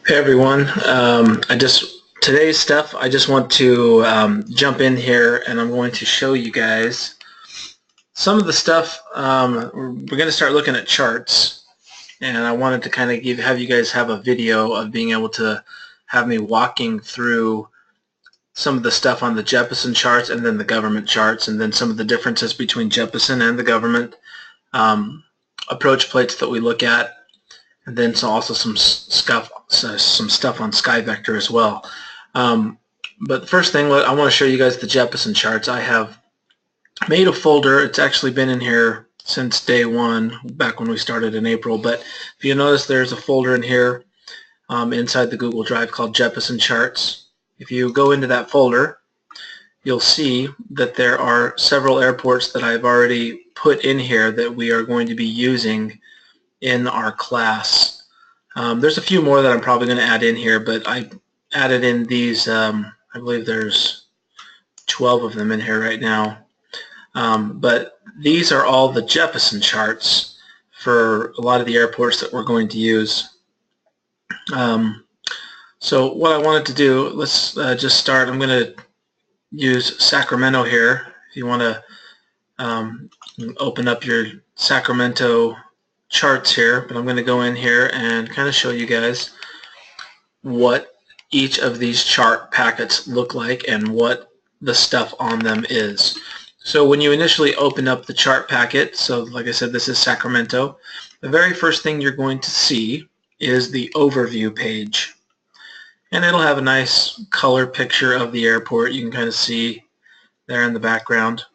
Hey everyone, today's stuff, I just want to jump in here and I'm going to show you guys some of the stuff. We're going to start looking at charts, and I wanted to kind of have you guys have a video of being able to have me walking through some of the stuff on the Jeppesen charts and then the government charts, and then some of the differences between Jeppesen and the government approach plates that we look at. And then also some stuff on Sky Vector as well. But the first thing, I want to show you guys the Jeppesen charts. I have made a folder. It's actually been in here since day one, back when we started in April. But if you notice, there's a folder in here inside the Google Drive called Jeppesen Charts. If you go into that folder, you'll see that there are several airports that I've already put in here that we are going to be using in our class. There's a few more that I'm probably going to add in here, but I added in these, I believe there's 12 of them in here right now. But these are all the Jeppesen charts for a lot of the airports that we're going to use. So what I wanted to do, let's just start. I'm going to use Sacramento here. If you want to open up your Sacramento charts here, but I'm going to go in here and kind of show you guys what each of these chart packets look like and what the stuff on them is. So when you initially open up the chart packet, so like I said, this is Sacramento, the very first thing you're going to see is the overview page, and it'll have a nice color picture of the airport. You can kind of see there in the background.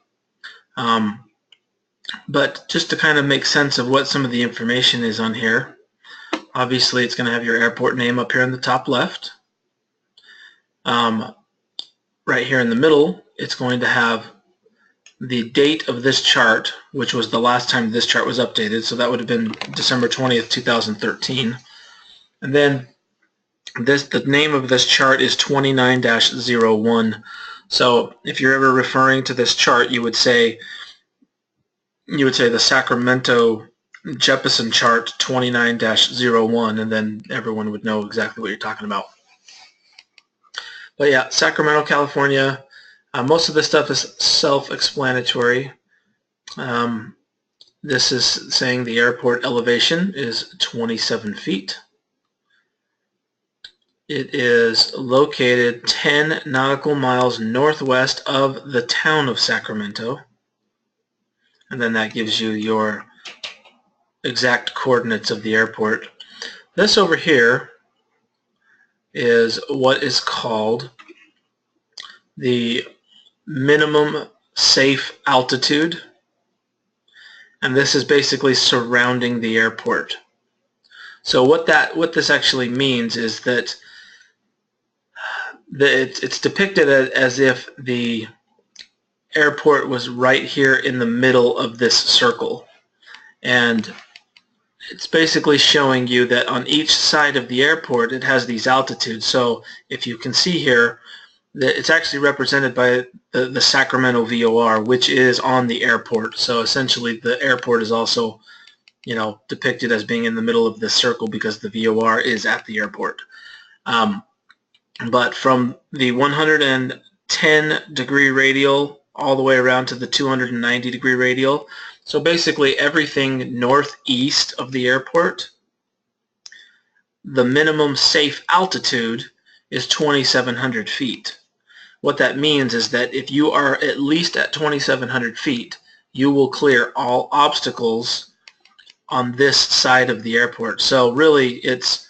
But just to kind of make sense of what some of the information is on here, obviously it's going to have your airport name up here in the top left. Right here in the middle, it's going to have the date of this chart, which was the last time this chart was updated, so that would have been December 20th, 2013. And then the name of this chart is 29-01. So if you're ever referring to this chart, you would say the Sacramento Jeppesen chart 29-01, and then everyone would know exactly what you're talking about. But yeah, Sacramento, California, most of this stuff is self-explanatory. This is saying the airport elevation is 27 feet. It is located 10 nautical miles northwest of the town of Sacramento. And then that gives you your exact coordinates of the airport. This over here is what is called the minimum safe altitude, and this is basically surrounding the airport. So what this actually means is that it's depicted as if the airport was right here in the middle of this circle, and it's basically showing you that on each side of the airport it has these altitudes. So if you can see here, that it's actually represented by the Sacramento VOR, which is on the airport. So essentially the airport is also, depicted as being in the middle of this circle because the VOR is at the airport. But from the 110-degree radial all the way around to the 290-degree radial, so basically everything northeast of the airport, the minimum safe altitude is 2,700 feet. What that means is that if you are at least at 2,700 feet, you will clear all obstacles on this side of the airport. So really, it's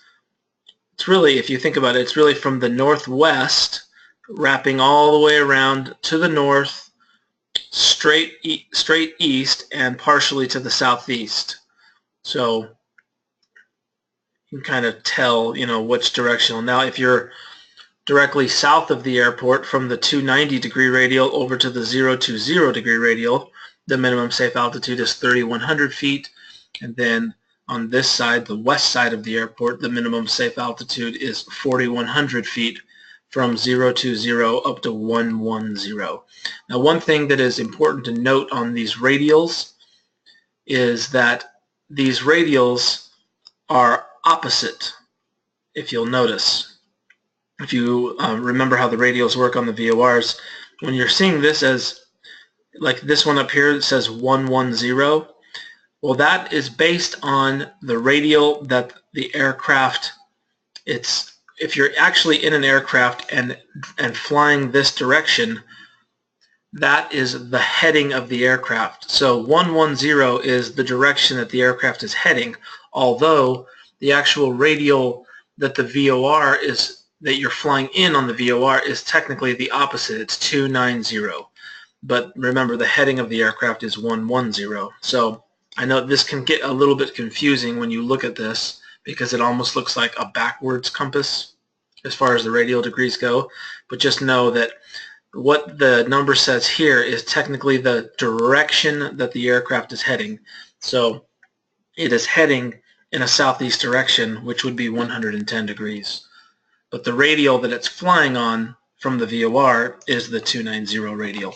really, if you think about it, it's really from the northwest, wrapping all the way around to the north, straight east, and partially to the southeast. So you can kind of tell, which direction. Now, if you're directly south of the airport from the 290-degree radial over to the 020-degree radial, the minimum safe altitude is 3,100 feet. And then on this side, the west side of the airport, the minimum safe altitude is 4,100 feet from 020 up to 110. Now, one thing that is important to note on these radials is that these radials are opposite if you'll notice. If you remember how the radials work on the VORs, when you're seeing this as, like this one up here that says 110, well, that is based on the radial that the aircraft, if you're actually in an aircraft and flying this direction, that is the heading of the aircraft. So 110 is the direction that the aircraft is heading, although the actual radial that the VOR is, that you're flying in on the VOR, is technically the opposite. It's 290. But remember, the heading of the aircraft is 110. So I know this can get a little bit confusing when you look at this, because it almost looks like a backwards compass as far as the radial degrees go. But just know that what the number says here is technically the direction that the aircraft is heading. So it is heading in a southeast direction, which would be 110 degrees. But the radial that it's flying on from the VOR is the 290 radial.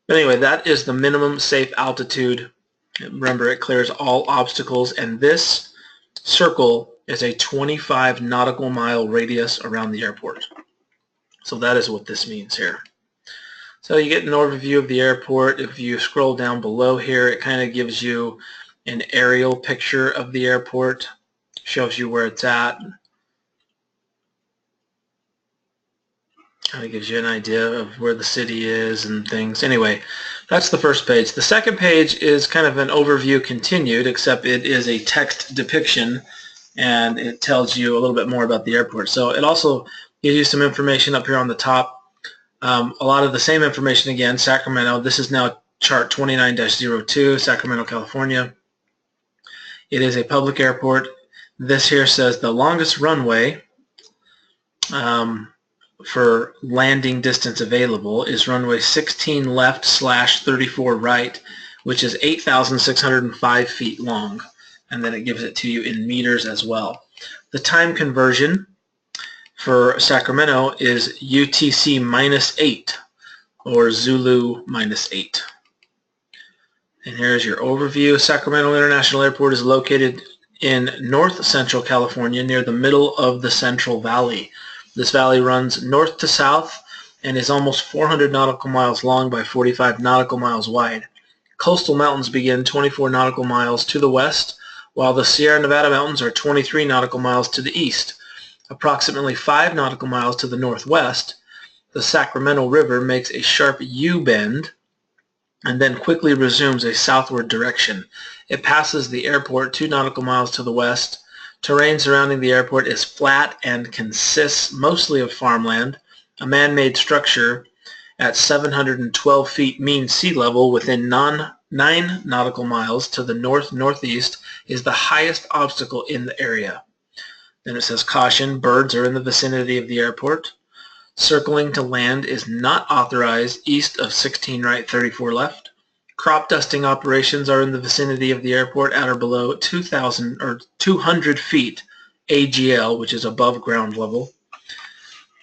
But anyway, that is the minimum safe altitude. Remember, it clears all obstacles, and this circle is a 25 nautical mile radius around the airport. So that is what this means here. So you get an overview of the airport. If you scroll down below here, it kind of gives you an aerial picture of the airport, shows you where it's at, kind of gives you an idea of where the city is and things. Anyway, that's the first page. The second page is kind of an overview continued, except it is a text depiction, and it tells you a little bit more about the airport. So it also gives you some information up here on the top. A lot of the same information again. Sacramento, this is now chart 29-02, Sacramento, California. It is a public airport. This here says the longest runway for landing distance available is runway 16 left / 34 right, which is 8,605 feet long, and then it gives it to you in meters as well. The time conversion for Sacramento is UTC -8 or Zulu -8. And here's your overview. Sacramento International Airport is located in north central California near the middle of the Central Valley. This valley runs north to south and is almost 400 nautical miles long by 45 nautical miles wide. Coastal mountains begin 24 nautical miles to the west, while the Sierra Nevada mountains are 23 nautical miles to the east. Approximately 5 nautical miles to the northwest, the Sacramento River makes a sharp U-bend and then quickly resumes a southward direction. It passes the airport 2 nautical miles to the west. Terrain surrounding the airport is flat and consists mostly of farmland. A man-made structure at 712 feet mean sea level within 9 nautical miles to the north-northeast is the highest obstacle in the area. Then it says, caution, birds are in the vicinity of the airport. Circling to land is not authorized east of 16 right, 34 left. Crop dusting operations are in the vicinity of the airport at or below 200 feet AGL, which is above ground level.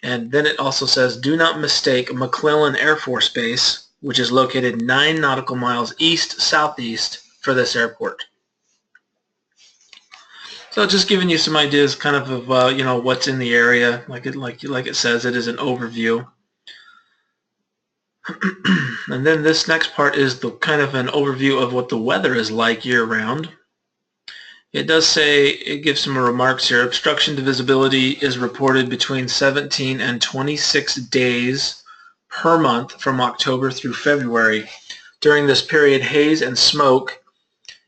And then it also says, do not mistake McClellan Air Force Base, which is located 9 nautical miles east-southeast for this airport. So just giving you some ideas kind of you know, what's in the area. Like it says, it is an overview. And then this next part is the kind of an overview of what the weather is like year-round. It does say, it gives some remarks here. Obstruction to visibility is reported between 17 and 26 days per month from October through February. During this period, haze and smoke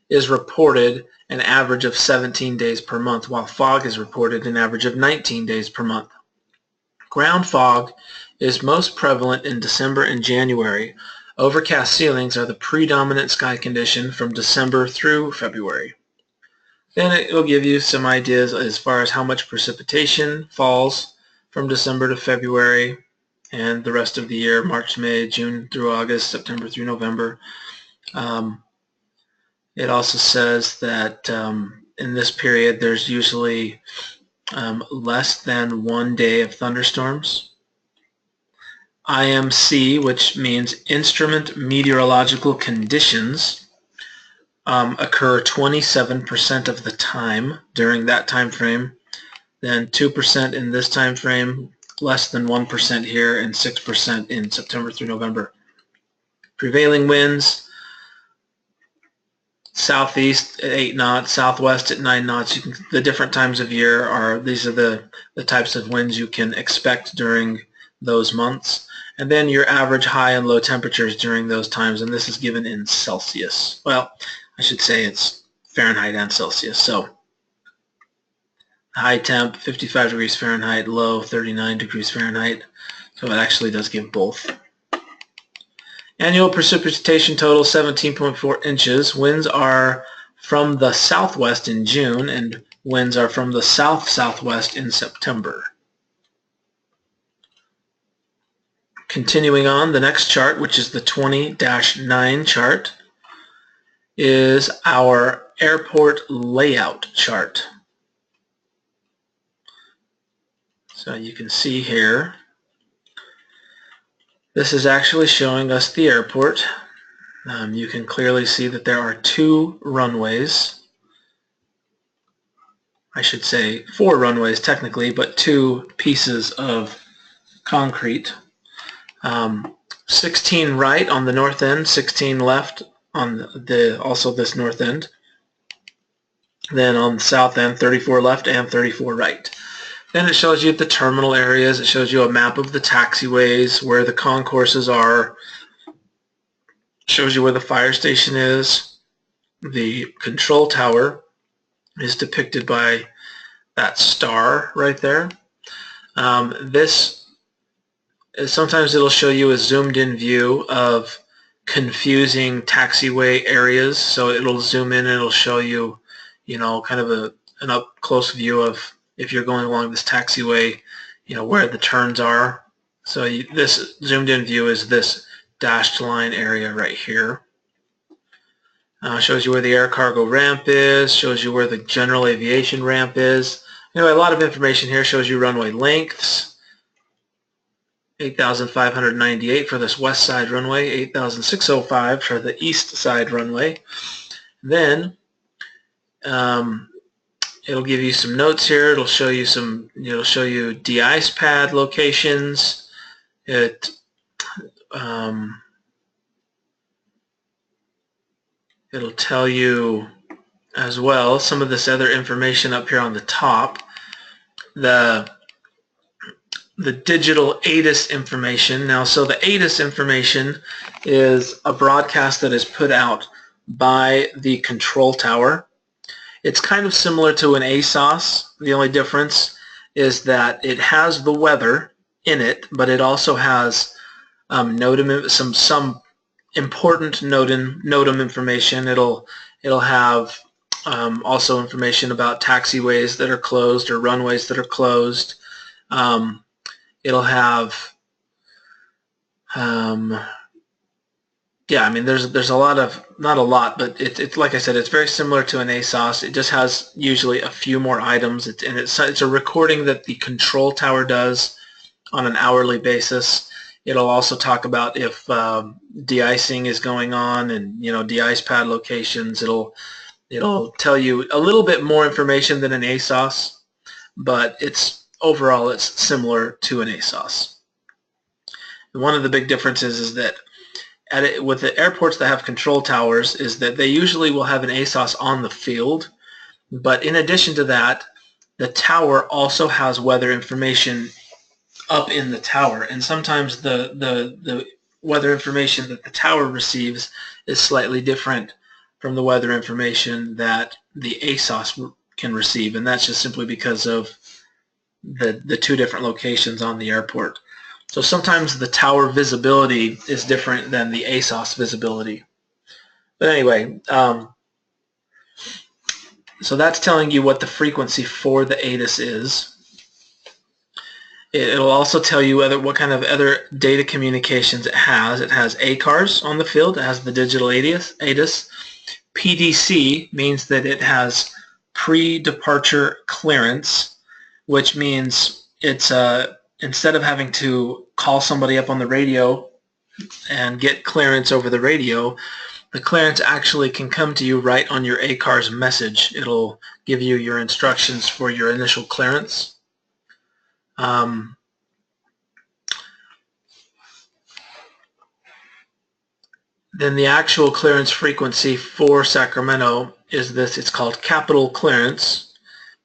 is reported an average of 17 days per month, while fog is reported an average of 19 days per month. Ground fog is most prevalent in December and January. Overcast ceilings are the predominant sky condition from December through February. Then it will give you some ideas as far as how much precipitation falls from December to February and the rest of the year, March, May, June through August, September through November. It also says that in this period there's usually less than 1 day of thunderstorms. IMC, which means Instrument Meteorological Conditions, occur 27% of the time during that time frame. then 2% in this time frame, less than 1% here, and 6% in September through November. Prevailing winds, southeast at 8 knots, southwest at 9 knots. The different times of year these are the types of winds you can expect during those months. And then your average high and low temperatures during those times, and this is given in Celsius. Well, I should say it's Fahrenheit and Celsius. So high temp, 55 degrees Fahrenheit, low 39 degrees Fahrenheit. So it actually does give both. Annual precipitation total 17.4 inches. Winds are from the southwest in June, and winds are from the south-southwest in September. Continuing on, the next chart, which is the 20-9 chart, is our airport layout chart. So you can see here, this is actually showing us the airport. You can clearly see that there are 2 runways. I should say 4 runways technically, but 2 pieces of concrete. 16 right on the north end, 16 left on also this north end. Then on the south end, 34 left and 34 right. Then it shows you the terminal areas. It shows you a map of the taxiways, where the concourses are. It shows you where the fire station is. The control tower is depicted by that star right there. Sometimes it'll show you a zoomed in view of confusing taxiway areas. So it'll zoom in and it'll show you, kind of an up close view of, if you're going along this taxiway, where the turns are. So this zoomed in view is this dashed line area right here. Shows you where the air cargo ramp is, shows you where the general aviation ramp is. Anyway, a lot of information here. Shows you runway lengths. 8,598 for this west side runway, 8,605 for the east side runway. Then it'll give you some notes here. It'll show you de-ice pad locations. It'll tell you as well some of this other information up here on the top. The digital ATIS information. Now, so the ATIS information is a broadcast that is put out by the control tower. It's kind of similar to an ASOS. The only difference is that it has the weather in it, but it also has some important NOTAM information. It'll have also information about taxiways that are closed or runways that are closed. It'll have there's a lot of, not a lot, but it's like I said, it's very similar to an ASOS. It just has usually a few more items, it's a recording that the control tower does on an hourly basis. It'll also talk about if de-icing is going on and de-ice pad locations. It'll tell you a little bit more information than an ASOS, but overall it's similar to an ASOS. And one of the big differences is that with the airports that have control towers is that they usually will have an ASOS on the field, but in addition to that, the tower also has weather information up in the tower, and sometimes the weather information that the tower receives is slightly different from the weather information that the ASOS can receive, and that's just simply because of the 2 different locations on the airport. So sometimes the tower visibility is different than the ASOS visibility. But anyway, so that's telling you what the frequency for the ATIS is. It'll also tell you what kind of other data communications it has. It has ACARS on the field. It has the digital ATIS. PDC means that it has pre-departure clearance, which means it's instead of having to call somebody up on the radio and get clearance over the radio, the clearance actually can come to you right on your ACARS message. It'll give you your instructions for your initial clearance. Then the actual clearance frequency for Sacramento is this. It's called capital clearance,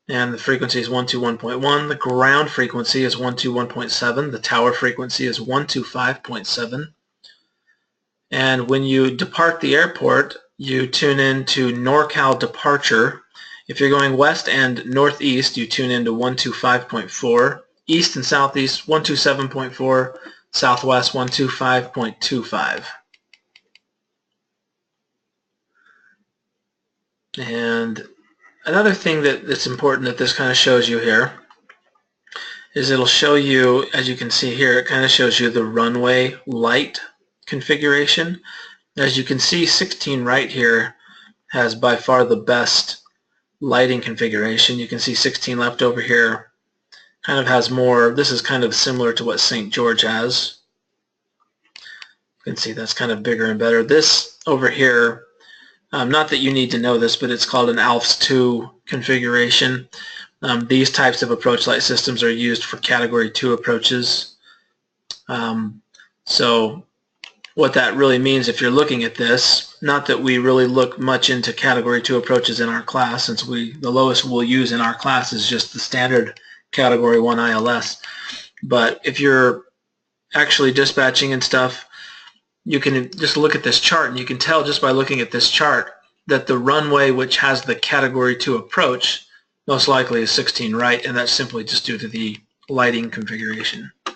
and the frequency is 121.1. The ground frequency is 121.7. The tower frequency is 125.7. And when you depart the airport, you tune in to NorCal departure. If you're going west and northeast, you tune into 125.4. East and southeast, 127.4. Southwest, 125.25. And another thing that's important that this kind of shows you here is it'll show you, as you can see here, it kind of shows you the runway light configuration. As you can see, 16 right here has by far the best lighting configuration. You can see 16 left over here kind of has more. This is kind of similar to what St. George has. You can see that's kind of bigger and better. This over here, not that you need to know this, but it's called an ALPS 2 configuration. These types of approach light systems are used for Category 2 approaches. So what that really means, if you're looking at this, not that we really look much into Category 2 approaches in our class, since the lowest we'll use in our class is just the standard Category 1 ILS. But if you're actually dispatching and stuff, you can just look at this chart, and you can tell just by looking at this chart that the runway which has the Category 2 approach most likely is 16 right, and that's simply just due to the lighting configuration. You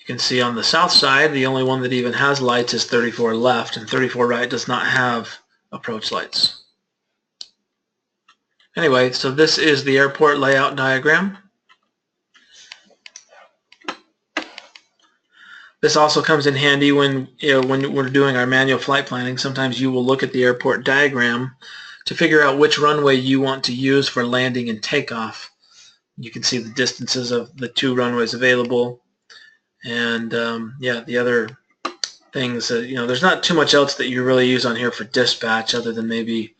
can see on the south side, the only one that even has lights is 34 left, and 34 right does not have approach lights. Anyway, so this is the airport layout diagram. This also comes in handy when we're doing our manual flight planning. Sometimes you will look at the airport diagram to figure out which runway you want to use for landing and takeoff. You can see the distances of the 2 runways available, and yeah, the other things. There's not too much else that you really use on here for dispatch, other than maybe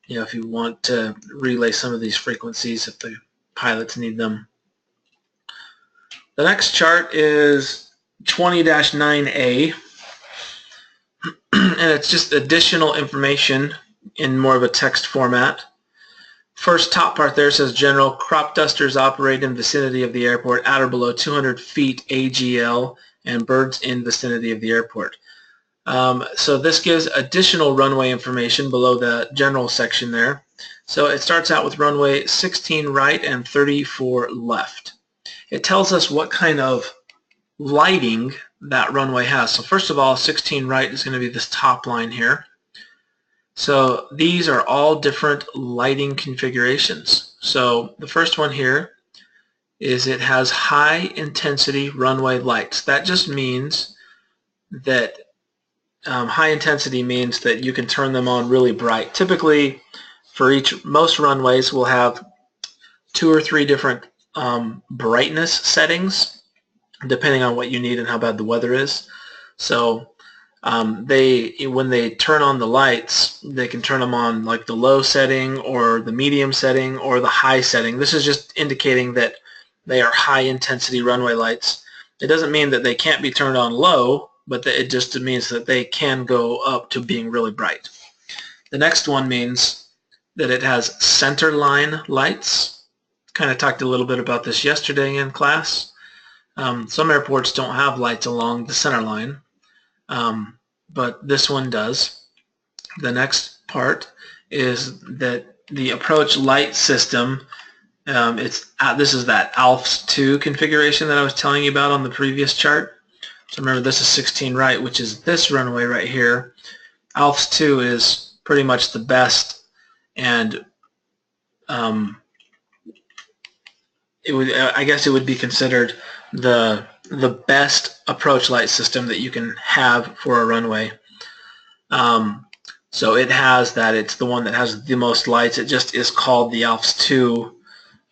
if you want to relay some of these frequencies if the pilots need them. The next chart is 20-9A, and it's just additional information in more of a text format. First top part there says general crop dusters operate in vicinity of the airport at or below 200 feet AGL and birds in vicinity of the airport. So this gives additional runway information below the general section there. So it starts out with runway 16 right and 34 left. It tells us what kind of lighting that runway has. So first of all, 16 right is going to be this top line here. So these are all different lighting configurations. So the first one here is it has high intensity runway lights. That just means that high intensity means that you can turn them on really bright. Typically, for most runways will have 2 or 3 different brightness settings, depending on what you need and how bad the weather is. So when they turn on the lights, they can turn them on like the low setting or the medium setting or the high setting. This is just indicating that they are high intensity runway lights. It doesn't mean that they can't be turned on low, but it just means that they can go up to being really bright. The next one means that it has center line lights. Kind of talked a little bit about this yesterday in class. Some airports don't have lights along the center line, but this one does. The next part is that the approach light system, this is that ALPS 2 configuration that I was telling you about on the previous chart. So remember, this is 16 right, which is this runway right here. ALPS 2 is pretty much the best, and I guess it would be considered the best approach light system that you can have for a runway. So it has that. It's the one that has the most lights. It just is called the ALPS 2.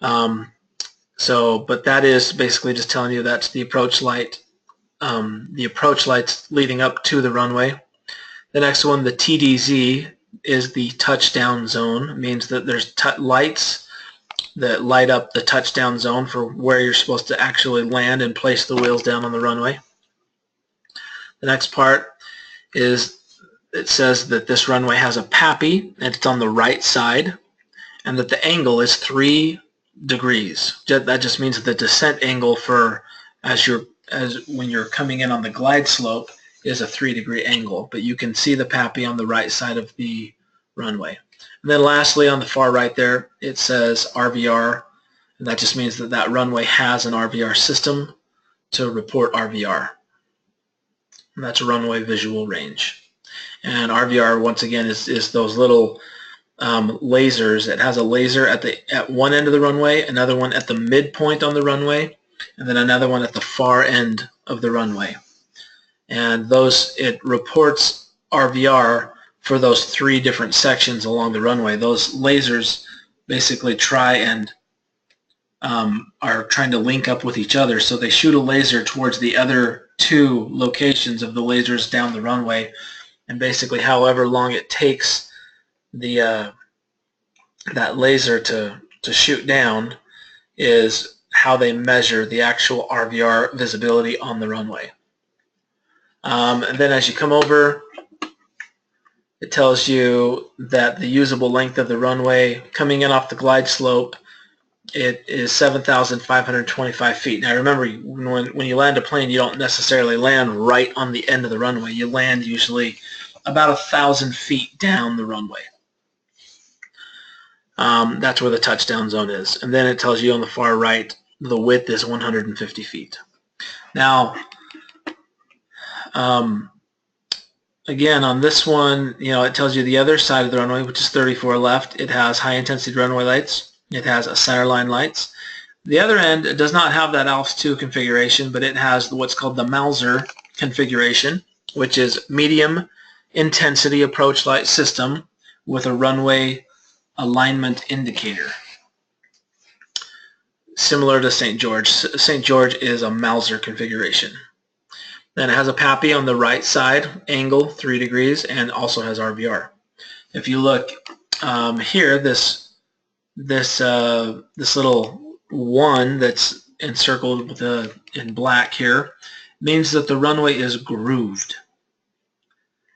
But that is basically just telling you that's the approach light, the approach lights leading up to the runway. The next one, the TDZ, is the touchdown zone. It means that there's lights that light up the touchdown zone for where you're supposed to actually land and place the wheels down on the runway. The next part is, it says that this runway has a PAPI and it's on the right side, and that the angle is 3 degrees. That just means the descent angle for when you're coming in on the glide slope is a 3-degree angle, but you can see the PAPI on the right side of the runway. And then lastly, on the far right there, it says RVR, and that just means that that runway has an RVR system to report RVR. And that's a runway visual range. And RVR, once again, is those little lasers. It has a laser at one end of the runway, another one at the midpoint on the runway, and then another one at the far end of the runway. And it reports RVR for those 3 different sections along the runway. Those lasers basically try and are trying to link up with each other, so they shoot a laser towards the other 2 locations of the lasers down the runway, and basically however long it takes that laser to shoot down is how they measure the actual RVR visibility on the runway. And then as you come over, it tells you that the usable length of the runway coming in off the glide slope, it is 7,525 feet. Now remember, when you land a plane, you don't necessarily land right on the end of the runway. You land usually about 1,000 feet down the runway. That's where the touchdown zone is. And then it tells you on the far right, the width is 150 feet. Now, again, on this one, it tells you the other side of the runway, which is 34 left. It has high-intensity runway lights. It has a centerline lights. The other end, it does not have that ALPS 2 configuration, but it has what's called the Mauser configuration, which is medium intensity approach light system with a runway alignment indicator. Similar to St. George. St. George is a Mauser configuration. Then it has a PAPI on the right side, angle 3 degrees, and also has RVR. If you look here, this little 1 that's encircled with in black here means that the runway is grooved.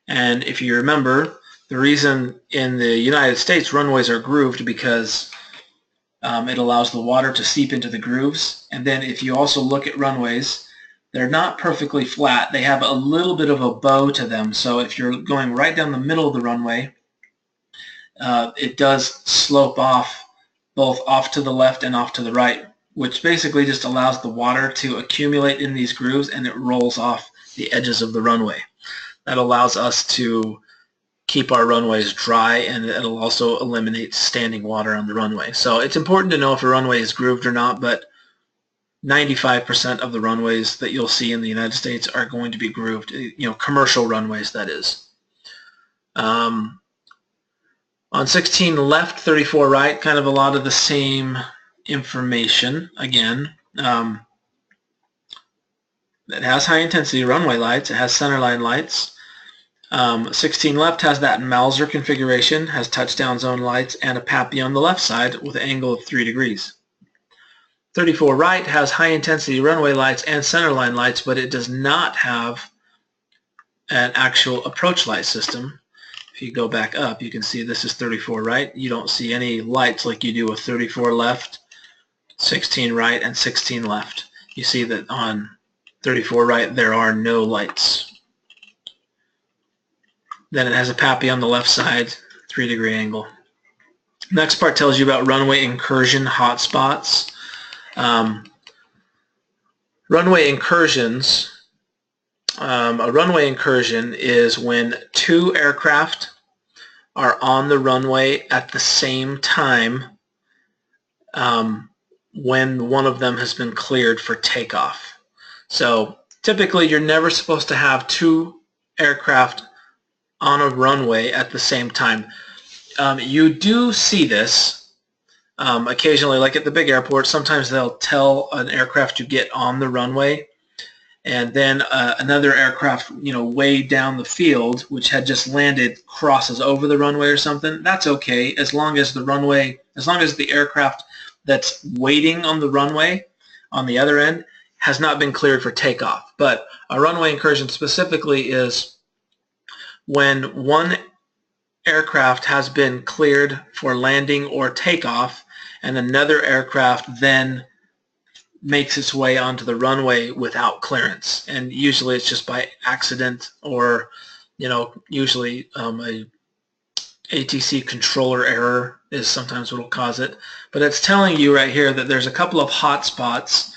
And if you remember, the reason in the United States runways are grooved because it allows the water to seep into the grooves. And then if you also look at runways, they're not perfectly flat. They have a little bit of a bow to them. So if you're going right down the middle of the runway, it does slope off, both off to the left and off to the right, which basically just allows the water to accumulate in these grooves and it rolls off the edges of the runway. That allows us to keep our runways dry, and it'll also eliminate standing water on the runway. So it's important to know if a runway is grooved or not, but 95% of the runways that you'll see in the United States are going to be grooved, commercial runways, that is. On 16 left, 34 right, kind of a lot of the same information again. It has high intensity runway lights, it has centerline lights. 16 left has that Mauser configuration, has touchdown zone lights and a PAPI on the left side with an angle of 3 degrees. 34 right has high intensity runway lights and centerline lights, but it does not have an actual approach light system. If you go back up, you can see this is 34 right. You don't see any lights like you do with 34 left, 16 right, and 16 left. You see that on 34 right there are no lights. Then it has a PAPI on the left side, 3-degree angle. Next part tells you about runway incursion hotspots. Runway incursions. A runway incursion is when 2 aircraft are on the runway at the same time when one of them has been cleared for takeoff. So typically you're never supposed to have 2 aircraft on a runway at the same time. You do see this occasionally, like at the big airports. Sometimes they'll tell an aircraft to get on the runway, and then another aircraft, way down the field, which had just landed, crosses over the runway or something, that's okay, as long as the aircraft that's waiting on the runway on the other end has not been cleared for takeoff. But a runway incursion specifically is when one aircraft has been cleared for landing or takeoff, and another aircraft then makes its way onto the runway without clearance. And usually it's just by accident, or usually a ATC controller error is sometimes what will cause it. But it's telling you right here that there's a couple of hot spots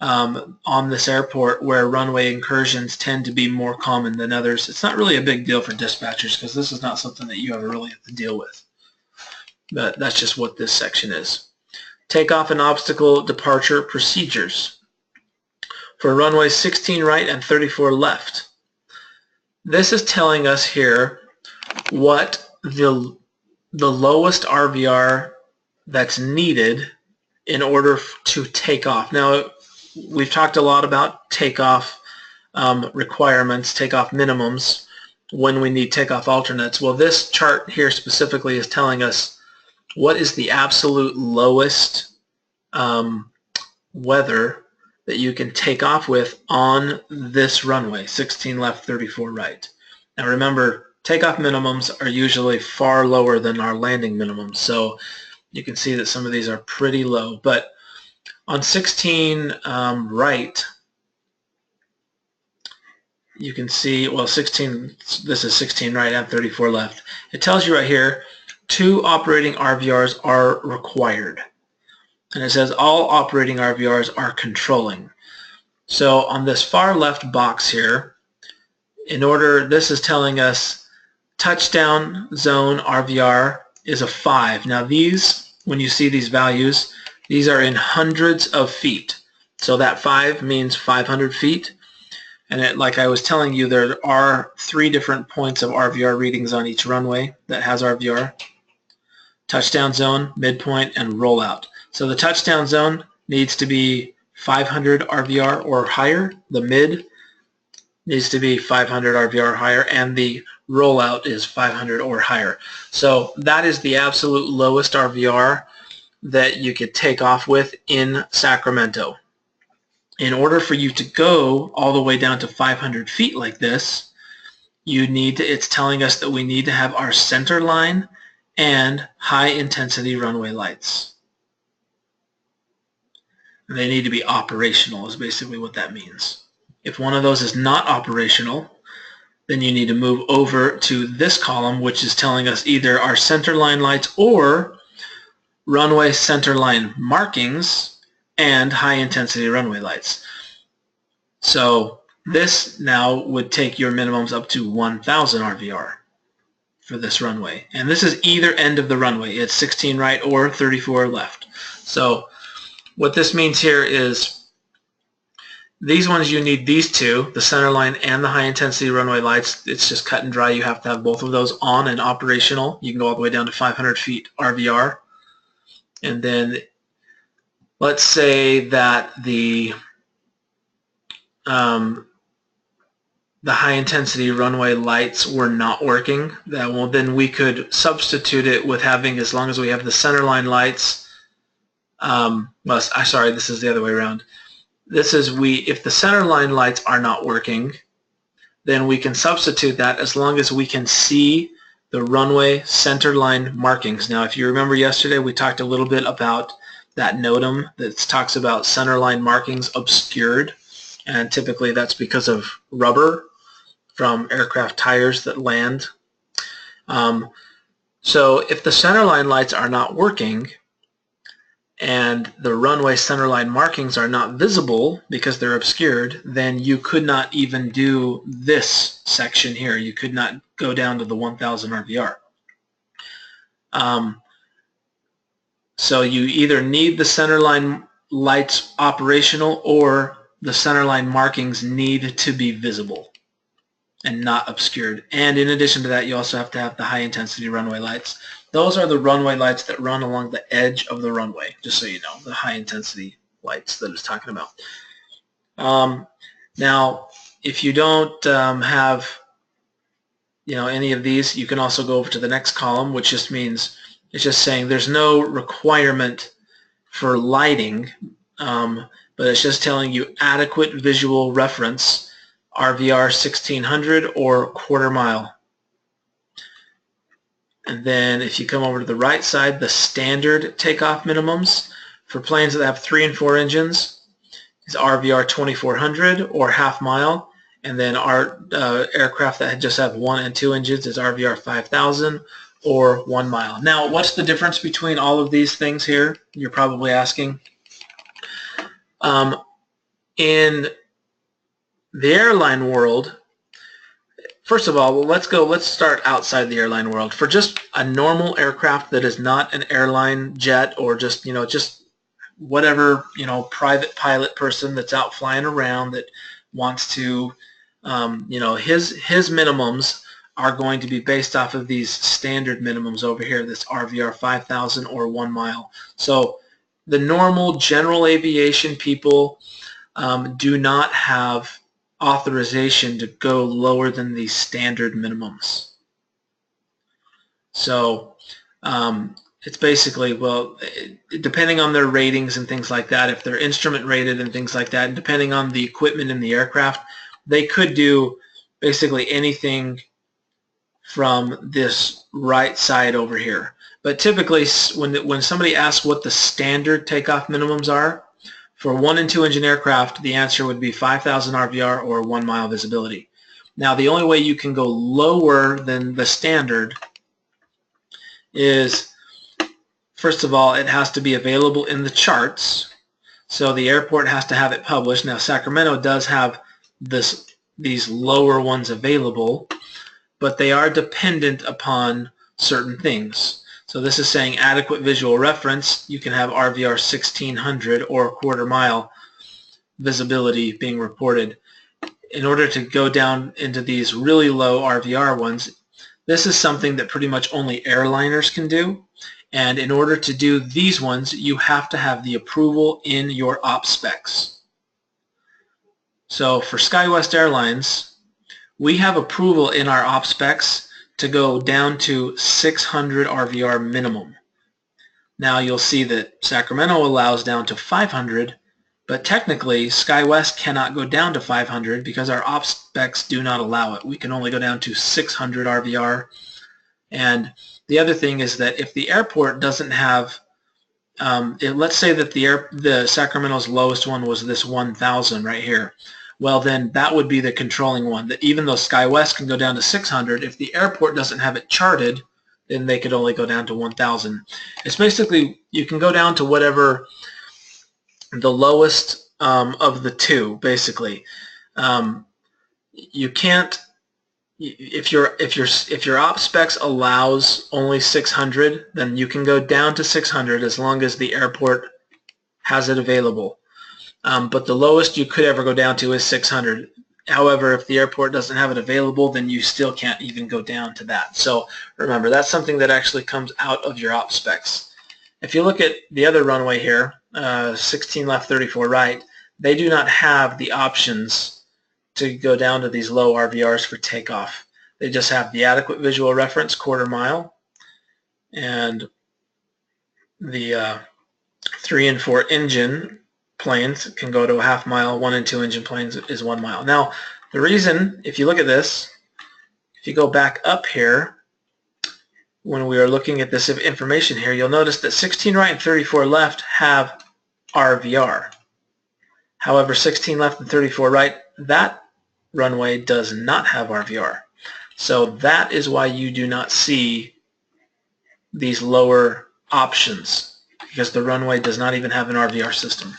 on this airport where runway incursions tend to be more common than others. It's not really a big deal for dispatchers because this is not something that you ever really have to deal with. But that's just what this section is. Takeoff and obstacle departure procedures. For runways 16 right and 34 left. This is telling us here what the lowest RVR that's needed in order to take off. Now, we've talked a lot about takeoff requirements, takeoff minimums, when we need takeoff alternates. Well, this chart here specifically is telling us what is the absolute lowest weather that you can take off with on this runway, 16 left, 34 right. Now remember, takeoff minimums are usually far lower than our landing minimums, so you can see that some of these are pretty low. But on 16 right, you can see, well, 16, this is 16 right and 34 left. It tells you right here, 2 operating RVRs are required. And it says all operating RVRs are controlling. So on this far left box here, this is telling us touchdown zone RVR is a 5. Now these, when you see these values, these are in hundreds of feet. So that 5 means 500 feet. And like I was telling you, there are 3 different points of RVR readings on each runway that has RVR. Touchdown zone, midpoint, and rollout. So the touchdown zone needs to be 500 RVR or higher. The mid needs to be 500 RVR or higher, and the rollout is 500 or higher. So that is the absolute lowest RVR that you could take off with in Sacramento. In order for you to go all the way down to 500 feet like this, it's telling us that we need to have our center line and high intensity runway lights. And they need to be operational is basically what that means. If one of those is not operational, then you need to move over to this column, which is telling us either our center line lights or runway center line markings and high intensity runway lights. So this now would take your minimums up to 1,000 RVR for this runway. And this is either end of the runway. It's 16 right or 34 left. So what this means here is these ones, you need these 2, the center line and the high intensity runway lights. It's just cut and dry. You have to have both of those on and operational. You can go all the way down to 500 feet RVR. And then let's say that the high intensity runway lights were not working. Then we could substitute it with having, as long as we have the center line lights, sorry, this is the other way around. This is if the center line lights are not working, then we can substitute that as long as we can see the runway center line markings. Now, if you remember yesterday, we talked a little bit about that NOTAM that talks about center line markings obscured, and typically that's because of rubber from aircraft tires that land. So if the center line lights are not working and the runway center line markings are not visible because they're obscured, then you could not even do this section here. You could not go down to the 1,000 RVR. So you either need the center line lights operational or the center line markings need to be visible and not obscured. And in addition to that, you also have to have the high intensity runway lights. Those are the runway lights that run along the edge of the runway, just so you know, the high intensity lights that it's talking about. Now, if you don't have any of these, you can also go over to the next column, which just means it's just saying there's no requirement for lighting, but it's just telling you adequate visual reference, RVR 1600 or quarter mile. And then if you come over to the right side, the standard takeoff minimums for planes that have 3 and 4 engines is RVR 2400 or half mile. And then our aircraft that just have 1 and 2 engines is RVR 5000 or 1 mile. Now, what's the difference between all of these things here? You're probably asking. In the airline world, first of all, let's start outside the airline world. For just a normal aircraft that is not an airline jet or just whatever private pilot person that's out flying around that wants to his minimums are going to be based off of these standard minimums over here, this RVR 5000 or 1 mile. So the normal general aviation people do not have authorization to go lower than these standard minimums. So it's basically, well, depending on their ratings and things like that, if they're instrument rated and things like that, and depending on the equipment in the aircraft, they could do basically anything from this right side over here. But typically, when somebody asks what the standard takeoff minimums are, for 1 and 2 engine aircraft, the answer would be 5000 RVR or 1 mile visibility. Now, the only way you can go lower than the standard is, first of all, it has to be available in the charts. So the airport has to have it published. Now, Sacramento does have these lower ones available, but they are dependent upon certain things. So this is saying adequate visual reference. You can have RVR 1600 or a quarter mile visibility being reported. In order to go down into these really low RVR ones, this is something that pretty much only airliners can do. And in order to do these ones, you have to have the approval in your op specs. So for SkyWest Airlines, we have approval in our op specs to go down to 600 RVR minimum. Now you'll see that Sacramento allows down to 500, but technically SkyWest cannot go down to 500 because our op specs do not allow it. We can only go down to 600 RVR. And the other thing is that if the airport doesn't have, let's say that the Sacramento's lowest one was this 1000 right here. Well, then that would be the controlling one, that even though SkyWest can go down to 600, if the airport doesn't have it charted, then they could only go down to 1000. It's basically, you can go down to whatever the lowest of the two, basically. You can't, if your op specs allows only 600, then you can go down to 600 as long as the airport has it available. But the lowest you could ever go down to is 600. However, if the airport doesn't have it available, then you still can't even go down to that. So remember, that's something that actually comes out of your op specs. If you look at the other runway here, 16 left, 34 right, they do not have the options to go down to these low RVRs for takeoff. They just have the adequate visual reference, quarter mile, and the 3 and 4 engine planes can go to a half mile. 1 and 2 engine planes is 1 mile. Now, the reason, if you look at this, if you go back up here, when we are looking at this information here, you'll notice that 16 right and 34 left have RVR. However, 16 left and 34 right, that runway does not have RVR. So that is why you do not see these lower options, because the runway does not even have an RVR system.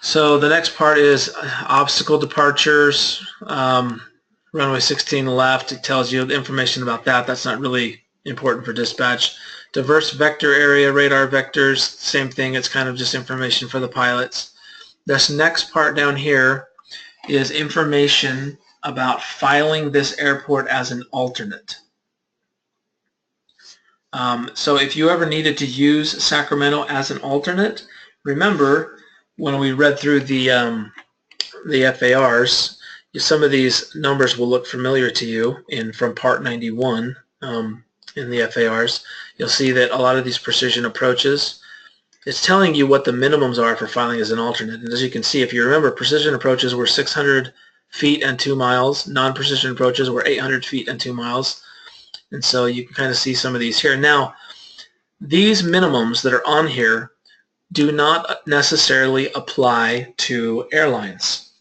So the next part is obstacle departures. Runway 16 left, it tells you the information about that. That's not really important for dispatch. Diverse vector area, radar vectors, same thing. It's kind of just information for the pilots. This next part down here is information about filing this airport as an alternate. So if you ever needed to use Sacramento as an alternate, remember when we read through the FARs, some of these numbers will look familiar to you from Part 91 in the FARs. You'll see that a lot of these precision approaches, it's telling you what the minimums are for filing as an alternate. And as you can see, if you remember, precision approaches were 600 feet and 2 miles. Non-precision approaches were 800 feet and 2 miles. And so you can kind of see some of these here. Now, these minimums that are on here do not necessarily apply to airlines.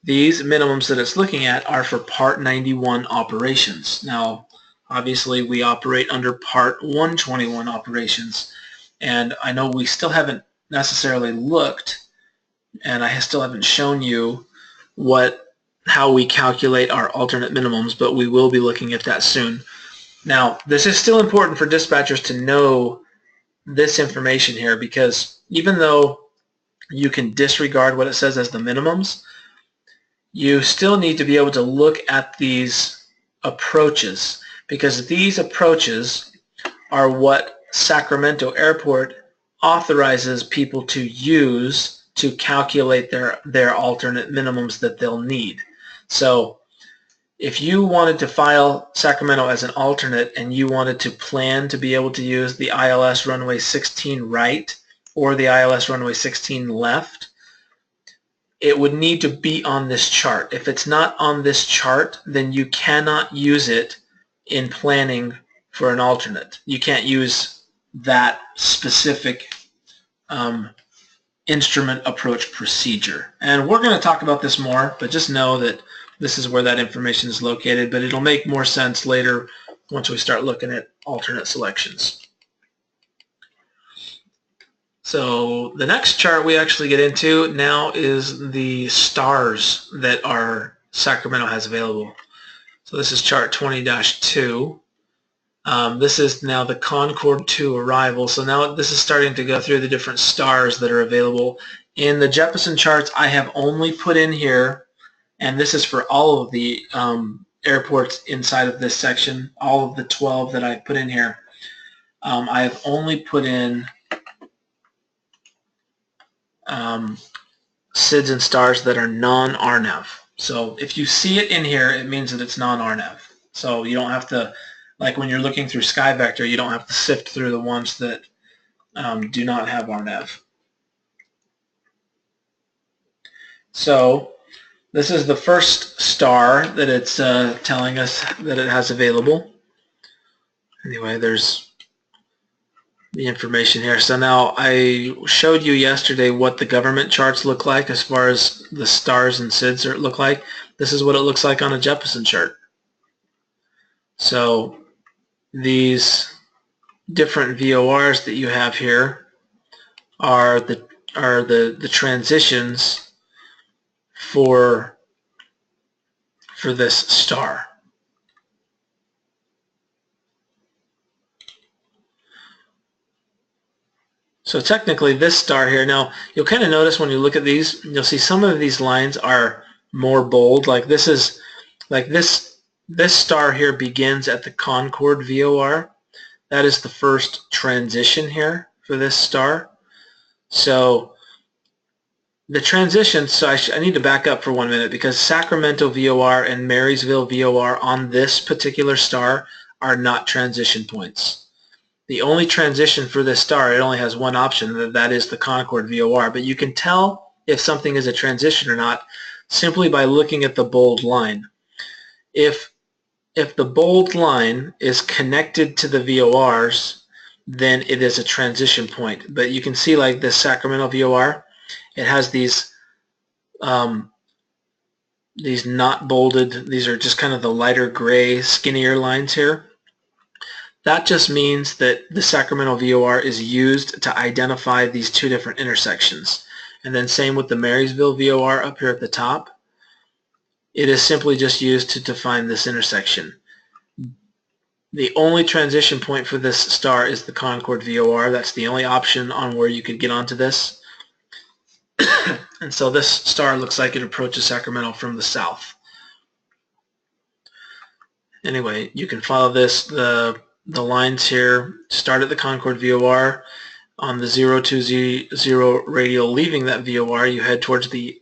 These minimums that it's looking at are for Part 91 operations. Now, obviously, we operate under Part 121 operations. And I know we still haven't necessarily looked, and I still haven't shown you how we calculate our alternate minimums, but we will be looking at that soon. Now, this is still important for dispatchers to know this information here, because even though you can disregard what it says as the minimums, you still need to be able to look at these approaches, because these approaches are what Sacramento Airport authorizes people to use to calculate their alternate minimums that they'll need. So if you wanted to file Sacramento as an alternate and you wanted to plan to be able to use the ILS runway 16 right or the ILS runway 16 left, it would need to be on this chart. If it's not on this chart, then you cannot use it in planning for an alternate. You can't use that specific instrument approach procedure. And we're going to talk about this more, but just know that this is where that information is located, but it'll make more sense later once we start looking at alternate selections. So the next chart we actually get into now is the stars that our Sacramento has available. So this is chart 20-2. This is now the Concorde 2 arrival. So now this is starting to go through the different stars that are available. In the Jeppesen charts, I have only put in here, and this is for all of the airports inside of this section, all of the 12 that I put in here. I have only put in SIDS and stars that are non-RNAV. So if you see it in here, it means that it's non-RNAV. So you don't have to, like when you're looking through SkyVector, you don't have to sift through the ones that do not have RNAV. So this is the first star that it's telling us that it has available. Anyway, there's the information here. So now I showed you yesterday what the government charts look like as far as the stars and SIDS look like. This is what it looks like on a Jeppesen chart. So these different VORs that you have here are the transitions for this star. So technically this star here, now you'll kind of notice when you look at these, you'll see some of these lines are more bold. Like this is, like this star here begins at the Concorde VOR. That is the first transition here for this star. So the transition, so I need to back up for 1 minute, because Sacramento VOR and Marysville VOR on this particular star are not transition points. The only transition for this star, it only has one option, that is the Concorde VOR, but you can tell if something is a transition or not simply by looking at the bold line. If the bold line is connected to the VORs, then it is a transition point. But you can see, like this Sacramento VOR, it has these not bolded, these are just kind of the lighter gray, skinnier lines here. That just means that the Sacramento VOR is used to identify these two different intersections. And then same with the Marysville VOR up here at the top. It is simply just used to define this intersection. The only transition point for this star is the Concorde VOR. That's the only option on where you could get onto this. And so this star looks like it approaches Sacramento from the south. Anyway, you can follow this. The lines here start at the Concorde VOR. on the 020 radial leaving that VOR, you head towards the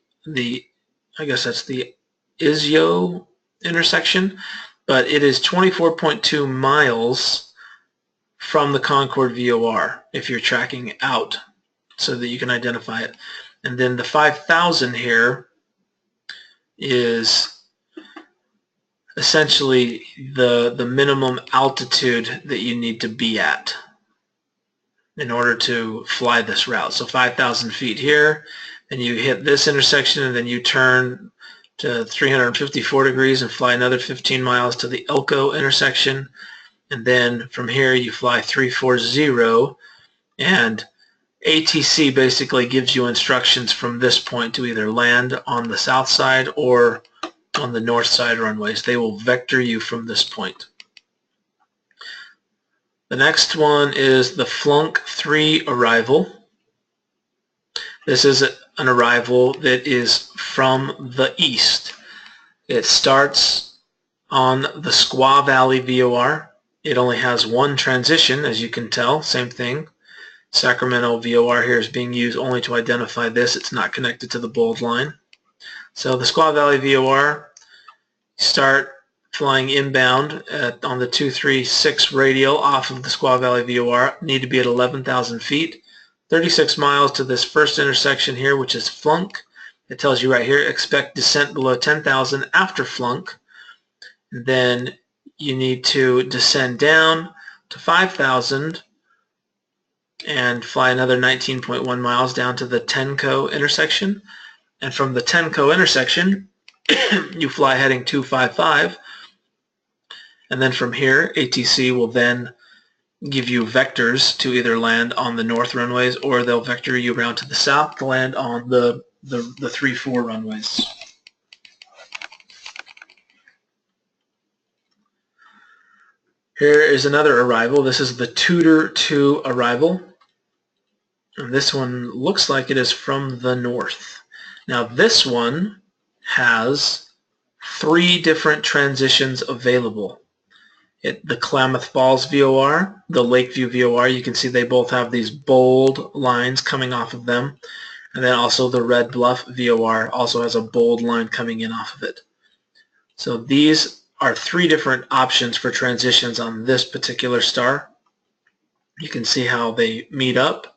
I guess that's the Isio intersection, but it is 24.2 miles from the Concord VOR if you're tracking out so that you can identify it. And then the 5,000 here is essentially the minimum altitude that you need to be at in order to fly this route. So 5,000 feet here, and you hit this intersection, and then you turn to 354 degrees and fly another 15 miles to the Elko intersection, and then from here you fly 340, and ATC basically gives you instructions from this point to either land on the south side or on the north side runways. They will vector you from this point. The next one is the Flunk 3 arrival. This is an arrival that is from the east. It starts on the Squaw Valley VOR. It only has one transition, as you can tell, same thing. Sacramento VOR here is being used only to identify this. It's not connected to the bold line. So the Squaw Valley VOR, start flying inbound on the 236 radial off of the Squaw Valley VOR. Need to be at 11,000 feet. 36 miles to this first intersection here, which is Flunk. It tells you right here, expect descent below 10,000 after Flunk. Then you need to descend down to 5,000 and fly another 19.1 miles down to the Tenco intersection. And from the Tenco intersection, you fly heading 255. And then from here, ATC will then give you vectors to either land on the north runways, or they'll vector you around to the south to land on the 3-4 runways. Here is another arrival. This is the Tudor 2 arrival. And this one looks like it is from the north. Now this one has 3 different transitions available. The Klamath Falls VOR, the Lakeview VOR, you can see they both have these bold lines coming off of them. And then also the Red Bluff VOR also has a bold line coming in off of it. So these are 3 different options for transitions on this particular star. You can see how they meet up.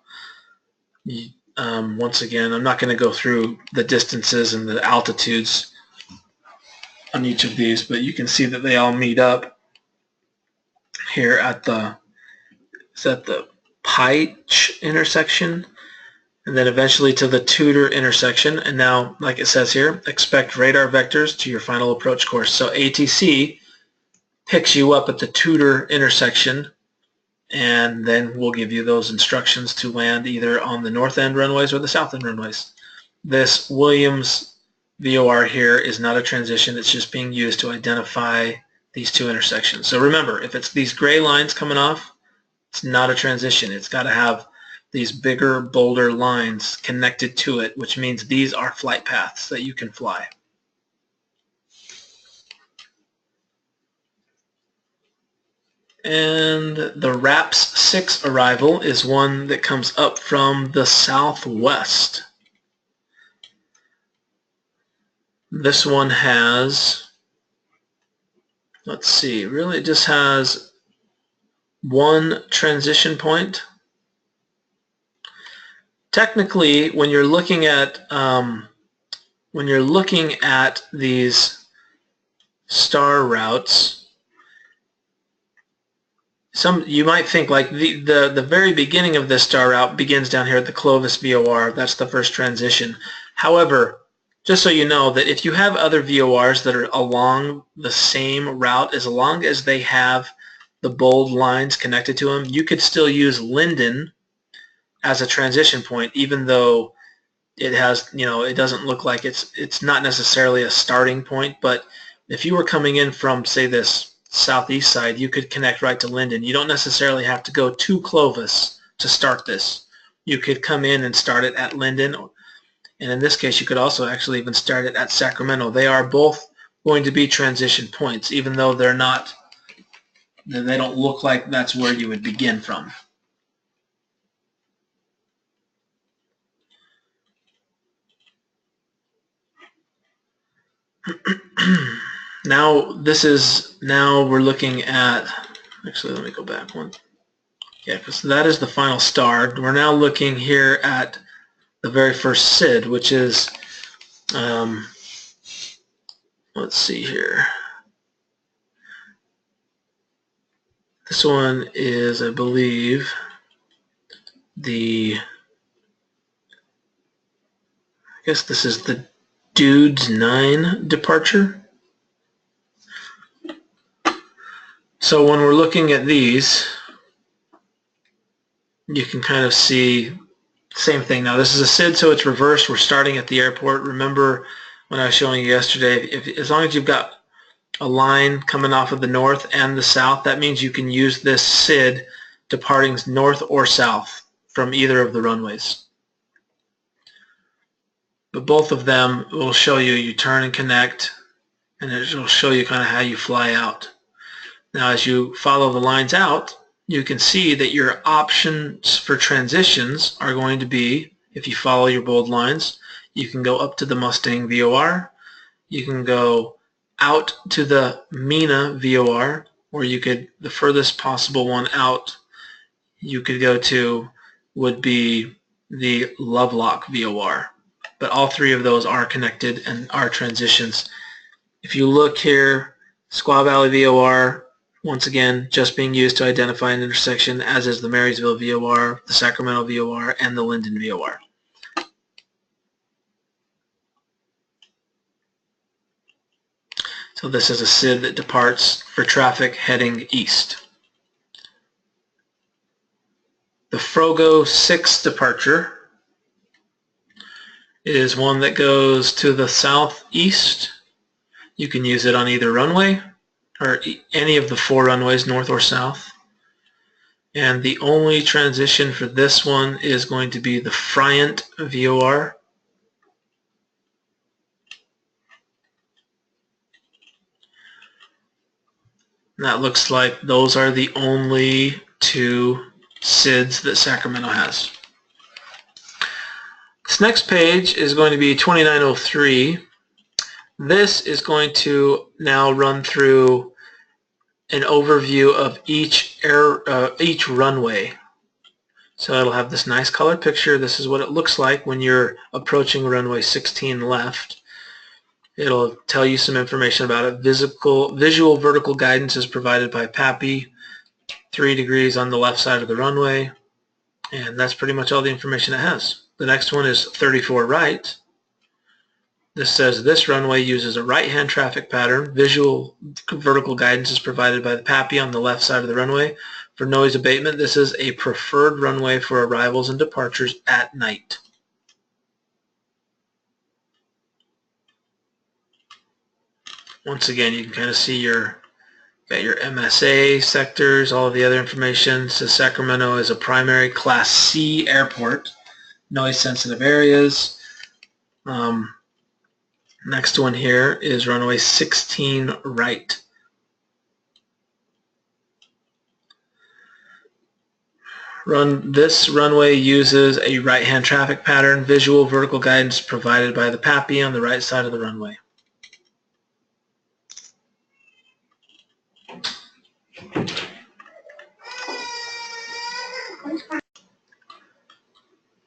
Once again, I'm not going to go through the distances and the altitudes on each of these, but you can see that they all meet up here at the Pike intersection, and then eventually to the Tudor intersection. And now, like it says here, expect radar vectors to your final approach course. So ATC picks you up at the Tudor intersection, and then we'll give you those instructions to land either on the north end runways or the south end runways. This Williams VOR here is not a transition. It's just being used to identify these 2 intersections. So remember, if it's these gray lines coming off, it's not a transition. It's got to have these bigger, bolder lines connected to it, which means these are flight paths that you can fly. And the RAPS 6 arrival is one that comes up from the southwest. This one has, let's see, really it just has 1 transition point. Technically, when you're looking at these star routes, you might think like the very beginning of this star route begins down here at the Clovis VOR. That's the first transition. However, just so you know that if you have other VORs that are along the same route, as long as they have the bold lines connected to them, you could still use Linden as a transition point, even though it has, it doesn't look like it's not necessarily a starting point. But if you were coming in from, say, this southeast side, you could connect right to Linden. You don't necessarily have to go to Clovis to start this. You could come in and start it at Linden, and in this case you could also actually even start it at Sacramento. They are both going to be transition points, even though they don't look like that's where you would begin from. Now we're looking at, actually let me go back one. Yeah, because that is the final star. We're now looking here at the very first SID, which is, let's see here. This one is, I believe, I guess this is the Dudes 9 departure. So when we're looking at these, you can kind of see same thing. Now this is a SID, so it's reversed. We're starting at the airport. Remember when I was showing you yesterday, as long as you've got a line coming off of the north and the south, that means you can use this SID departing north or south from either of the runways. But both of them will show you turn and connect, and it will show you kind of how you fly out. Now as you follow the lines out, you can see that your options for transitions are going to be, if you follow your bold lines, you can go up to the Mustang VOR, you can go out to the Mina VOR, or you could, the furthest possible one out you could go to would be the Lovelock VOR. But all three of those are connected and are transitions. If you look here, Squaw Valley VOR, once again, just being used to identify an intersection, as is the Marysville VOR, the Sacramento VOR, and the Linden VOR. So this is a SID that departs for traffic heading east. The Frogo 6 departure is one that goes to the southeast. You can use it on either runway, or any of the 4 runways, north or south. And the only transition for this one is going to be the Friant VOR. And that looks like those are the only 2 SIDs that Sacramento has. This next page is going to be 2903. This is going to now run through an overview of each runway. So it'll have this nice color picture. This is what it looks like when you're approaching runway 16 left. It'll tell you some information about it. Visual vertical guidance is provided by PAPI, 3 degrees on the left side of the runway, and that's pretty much all the information it has. The next one is 34 right. This says this runway uses a right-hand traffic pattern. Visual vertical guidance is provided by the PAPI on the left side of the runway. For noise abatement, this is a preferred runway for arrivals and departures at night. Once again, you can kind of see your MSA sectors, all of the other information. It says Sacramento is a primary Class C airport, noise-sensitive areas. Next one here is runway 16 right. This runway uses a right-hand traffic pattern. Visual vertical guidance provided by the PAPI on the right side of the runway.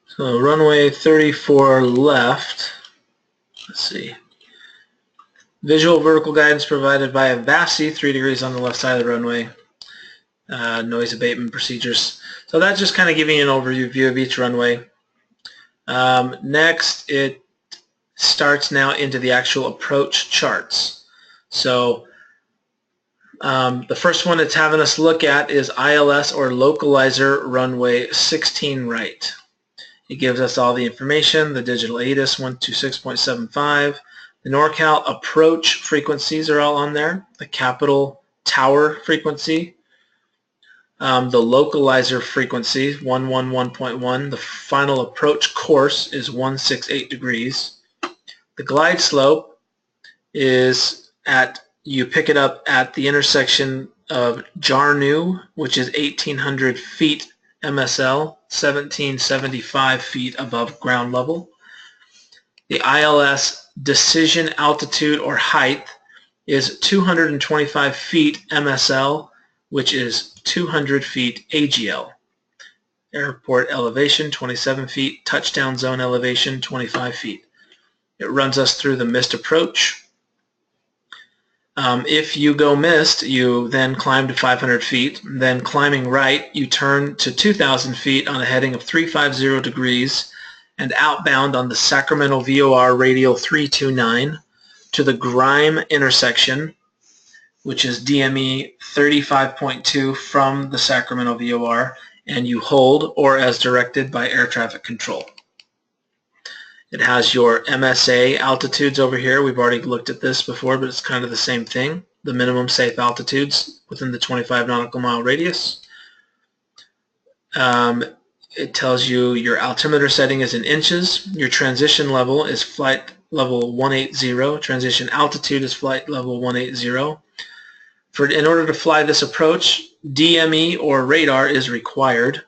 So runway 34 left. Let's see. Visual vertical guidance provided by a VASI, 3 degrees on the left side of the runway. Noise abatement procedures. So that's just kind of giving you an overview of each runway. Next, it starts now into the actual approach charts. So the first one it's having us look at is ILS, or localizer, runway 16 right. It gives us all the information, the digital ATIS 126.75. The NorCal approach frequencies are all on there. The Capital Tower frequency. The localizer frequency, 111.1. The final approach course is 168 degrees. The glide slope is you pick it up at the intersection of Jarnu, which is 1,800 feet MSL, 1,775 feet above ground level. The ILS decision altitude or height is 225 feet MSL, which is 200 feet AGL. Airport elevation, 27 feet. Touchdown zone elevation, 25 feet. It runs us through the missed approach. If you go missed, you then climb to 500 feet. Then climbing right, you turn to 2,000 feet on a heading of 350 degrees and outbound on the Sacramento VOR radial 329 to the Grime intersection, which is DME 35.2 from the Sacramento VOR, and you hold or as directed by air traffic control. It has your MSA altitudes over here. We've already looked at this before, but it's kind of the same thing. The minimum safe altitudes within the 25 nautical mile radius. It tells you your altimeter setting is in inches. Your transition level is flight level 180. Transition altitude is flight level 180. In order to fly this approach, DME or radar is required.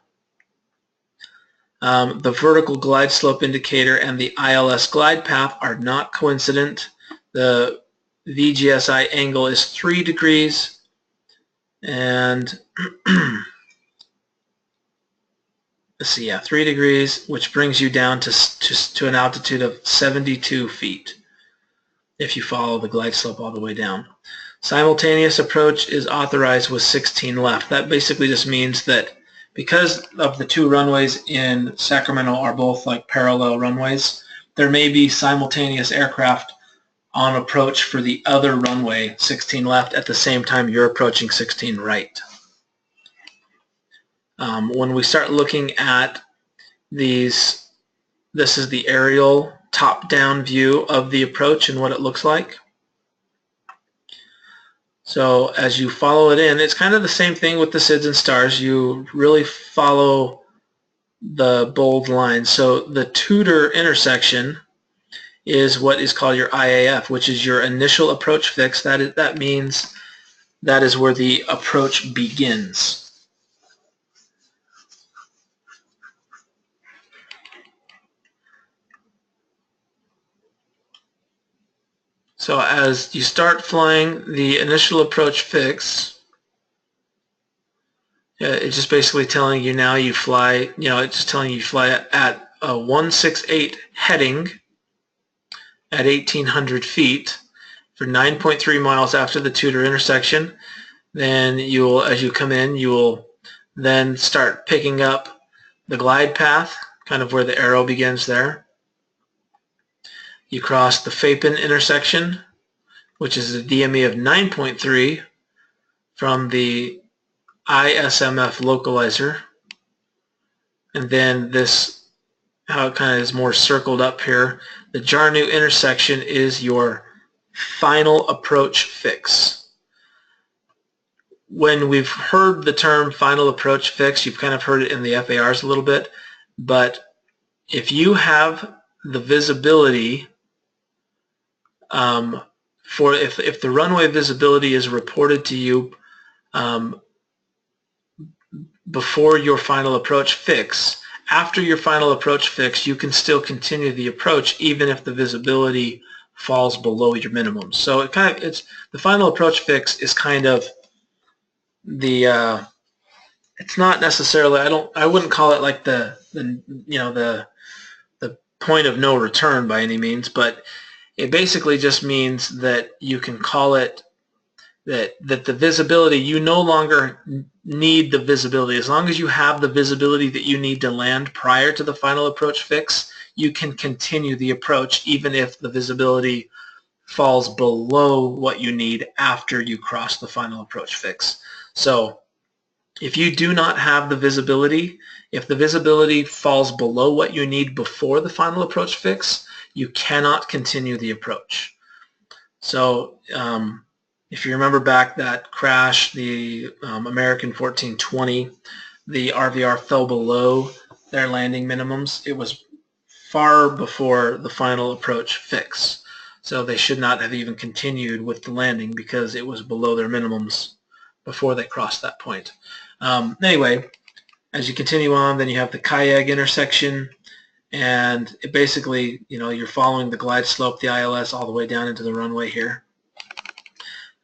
The vertical glide slope indicator and the ILS glide path are not coincident. The VGSI angle is 3 degrees and let's see, 3 degrees, which brings you down to an altitude of 72 feet if you follow the glide slope all the way down. Simultaneous approach is authorized with 16 left. That basically just means that because of the two runways in Sacramento are both like parallel runways, there may be simultaneous aircraft on approach for the other runway, 16 left, at the same time you're approaching 16 right. When we start looking at these, this is the aerial top-down view of the approach and what it looks like. So as you follow it in, it's kind of the same thing with the SIDS and stars. You really follow the bold lines. So the Tudor intersection is what is called your IAF, which is your initial approach fix. That means that is where the approach begins. So as you start flying the initial approach fix, it's just basically telling you now you fly, it's just telling you fly at a 168 heading at 1,800 feet for 9.3 miles after the Tudor intersection. Then as you come in, you will then start picking up the glide path, kind of where the arrow begins there. You cross the Jeppesen intersection, which is a DME of 9.3 from the ISMF localizer. And then this, how it kind of is more circled up here, the Jarnu intersection is your final approach fix. When we've heard the term final approach fix, you've kind of heard it in the FARs a little bit, but if you have the visibility if the runway visibility is reported to you before your final approach fix, after your final approach fix, you can still continue the approach even if the visibility falls below your minimum. So it's the final approach fix is kind of the it's not necessarily, I wouldn't call it like the point of no return by any means, but it basically just means that you can call it that the visibility, you no longer need the visibility. As long as you have the visibility that you need to land prior to the final approach fix, you can continue the approach even if the visibility falls below what you need after you cross the final approach fix. So if you do not have the visibility, if the visibility falls below what you need before the final approach fix, you cannot continue the approach. So if you remember back that crash, the American 1420, the RVR fell below their landing minimums. It was far before the final approach fix. So they should not have even continued with the landing because it was below their minimums before they crossed that point. Anyway, as you continue on, then you have the Kayag intersection, and it basically, you're following the glide slope, the ILS, all the way down into the runway here.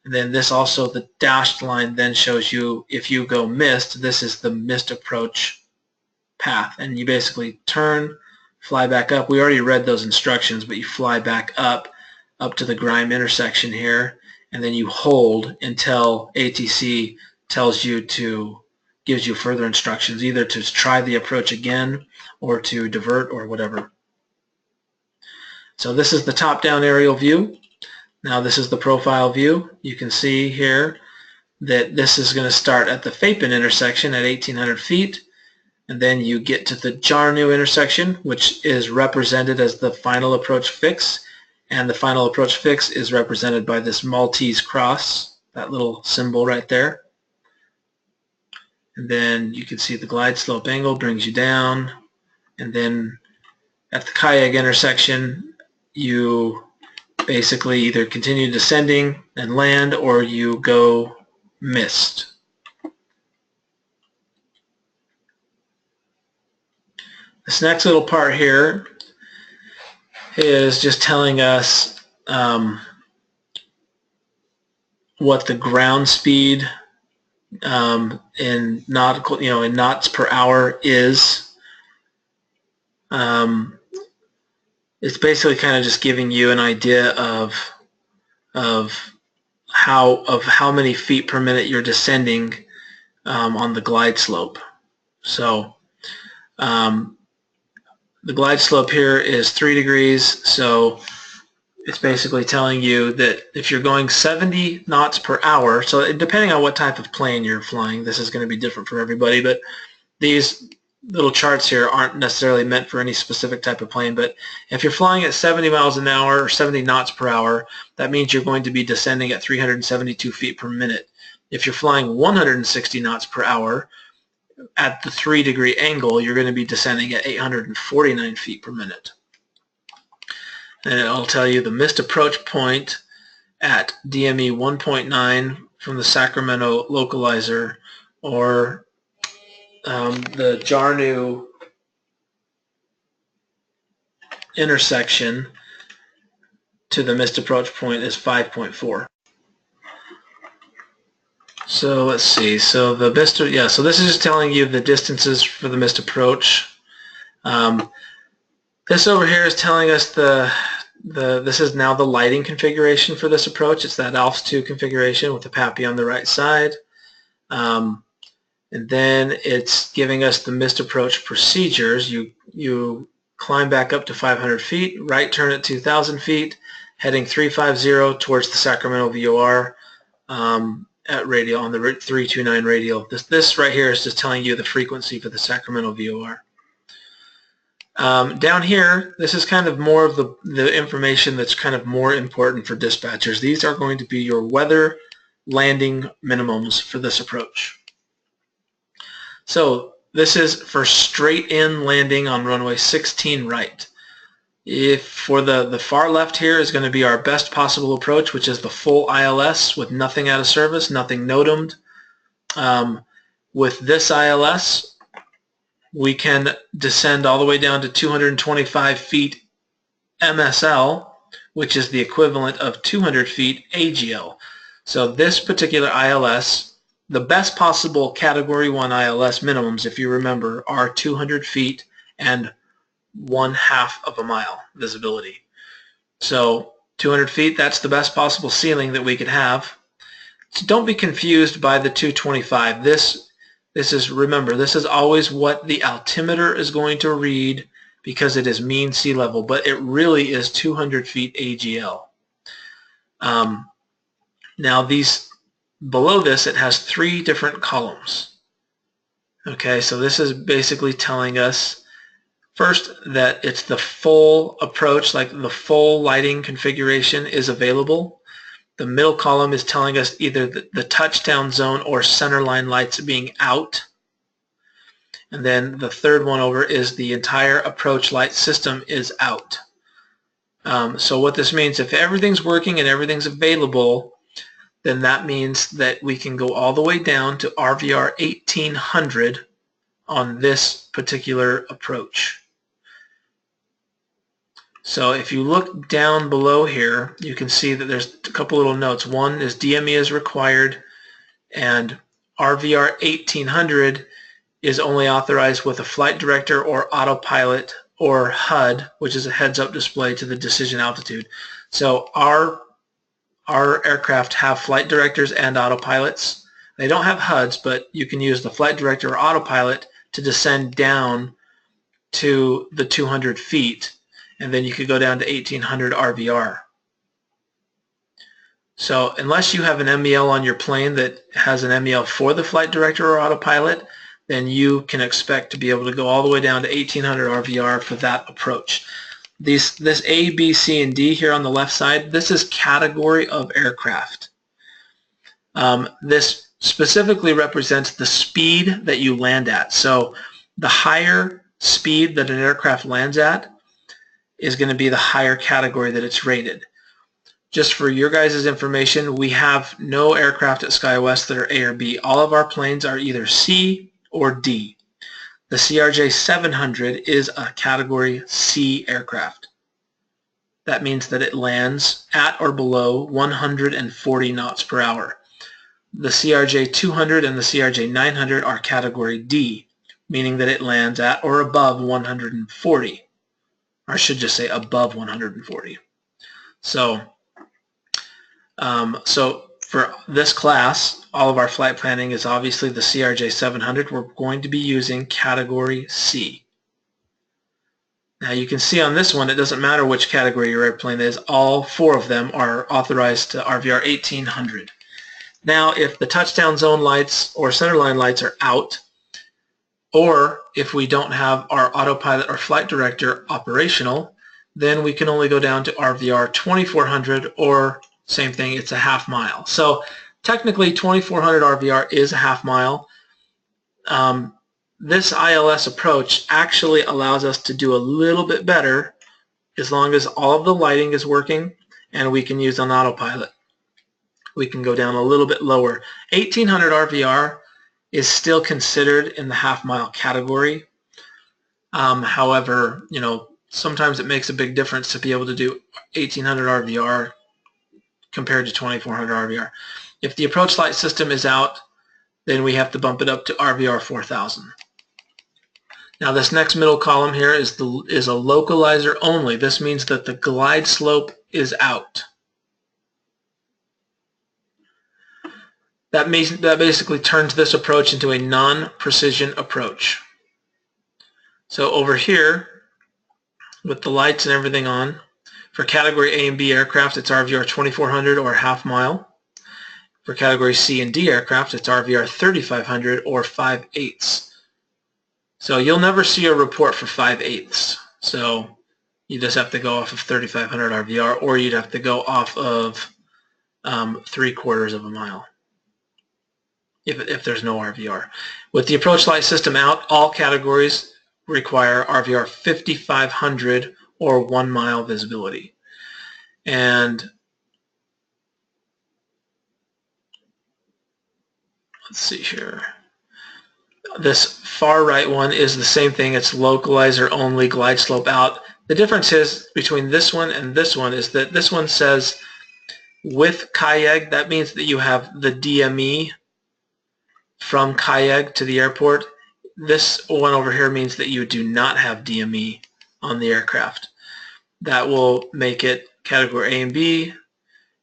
And then this also, the dashed line then shows you if you go missed, this is the missed approach path. And you basically turn, fly back up. We already read those instructions, but you fly back up to the Grime intersection here, and then you hold until ATC tells you gives you further instructions, either to try the approach again or to divert or whatever. So this is the top-down aerial view. Now this is the profile view. You can see here that this is going to start at the Fapin intersection at 1,800 feet, and then you get to the Jarnu intersection, which is represented as the final approach fix, and the final approach fix is represented by this Maltese cross, that little symbol right there. And then you can see the glide slope angle brings you down, and then at the Kayag intersection you basically either continue descending and land, or you go missed. This next little part here is just telling us what the ground speed in nautical, in knots per hour is. It's basically kind of just giving you an idea of how many feet per minute you're descending on the glide slope. So the glide slope here is 3 degrees, so it's basically telling you that if you're going 70 knots per hour, so depending on what type of plane you're flying, this is going to be different for everybody, but these little charts here aren't necessarily meant for any specific type of plane, but if you're flying at 70 miles an hour or 70 knots per hour, that means you're going to be descending at 372 feet per minute. If you're flying 160 knots per hour at the 3-degree angle, you're going to be descending at 849 feet per minute. And it'll tell you the missed approach point at DME 1.9 from the Sacramento localizer, or the Jarnu intersection to the missed approach point is 5.4. So let's see. So the missed, yeah. So this is just telling you the distances for the missed approach. This over here is telling us this is now the lighting configuration for this approach. It's that ALPS 2 configuration with the PAPI on the right side. And then it's giving us the missed approach procedures. You climb back up to 500 feet, right turn at 2,000 feet, heading 350 towards the Sacramento VOR at radial, on the 329 radial. This right here is just telling you the frequency for the Sacramento VOR. Down here, this is kind of more of the information that's kind of more important for dispatchers. These are going to be your weather landing minimums for this approach. So this is for straight in landing on runway 16 right. If for the far left here is going to be our best possible approach, which is the full ILS with nothing out of service, nothing NOTAMed. With this ILS, we can descend all the way down to 225 feet MSL, which is the equivalent of 200 feet AGL. So this particular ILS, the best possible Category 1 ILS minimums, if you remember, are 200 feet and 1/2 of a mile visibility. So 200 feet, that's the best possible ceiling that we could have. So don't be confused by the 225. This is, remember, this is always what the altimeter is going to read because it is mean sea level, but it really is 200 feet AGL. Now below this, it has 3 different columns. Okay, so this is basically telling us first that it's the full approach, like the full lighting configuration is available. The middle column is telling us either the touchdown zone or centerline lights being out. And then the third one over is the entire approach light system is out. So what this means, if everything's working and everything's available, then that means that we can go all the way down to RVR 1800 on this particular approach. So if you look down below here, you can see that there's a couple little notes. One is DME is required, and RVR 1800 is only authorized with a flight director or autopilot or HUD, which is a heads-up display to the decision altitude. So our aircraft have flight directors and autopilots. They don't have HUDs, but you can use the flight director or autopilot to descend down to the 200 feet, and then you could go down to 1800 RVR. So unless you have an MEL on your plane that has an MEL for the flight director or autopilot, then you can expect to be able to go all the way down to 1800 RVR for that approach. This A, B, C, and D here on the left side, this is category of aircraft. This specifically represents the speed that you land at. So the higher speed that an aircraft lands at is going to be the higher category that it's rated. Just for your guys' information, we have no aircraft at SkyWest that are A or B. All of our planes are either C or D. The CRJ 700 is a category C aircraft. That means that it lands at or below 140 knots per hour. The CRJ 200 and the CRJ 900 are category D, meaning that it lands at or above 140. Or I should just say above 140. So for this class, all of our flight planning is obviously the CRJ 700. We're going to be using category C. Now you can see on this one, it doesn't matter which category your airplane is, all four of them are authorized to RVR 1800. Now if the touchdown zone lights or centerline lights are out, or if we don't have our autopilot or flight director operational, then we can only go down to RVR 2400, or same thing, it's a half mile. So technically 2400 RVR is a half mile. This ILS approach actually allows us to do a little bit better as long as all of the lighting is working and we can use an autopilot. We can go down a little bit lower. 1800 RVR is still considered in the half mile category. However, you know, sometimes it makes a big difference to be able to do 1800 RVR compared to 2400 RVR. If the approach light system is out, then we have to bump it up to RVR 4000. Now this next middle column here is a localizer only. This means that the glide slope is out. That basically turns this approach into a non-precision approach. So over here, with the lights and everything on, for category A and B aircraft, it's RVR 2400 or half mile. For category C and D aircraft, it's RVR 3500 or 5/8. So you'll never see a report for 5/8. So you just have to go off of 3500 RVR, or you'd have to go off of 3/4 of a mile if there's no RVR. With the approach light system out, all categories require RVR 5500 or 1 mile visibility. And let's see here. This far right one is the same thing. It's localizer only, glide slope out. The difference is between this one and this one is that this one says with CAIEG. That means that you have the DME from CAIEG to the airport. This one over here means that you do not have DME on the aircraft. That will make it category A and B,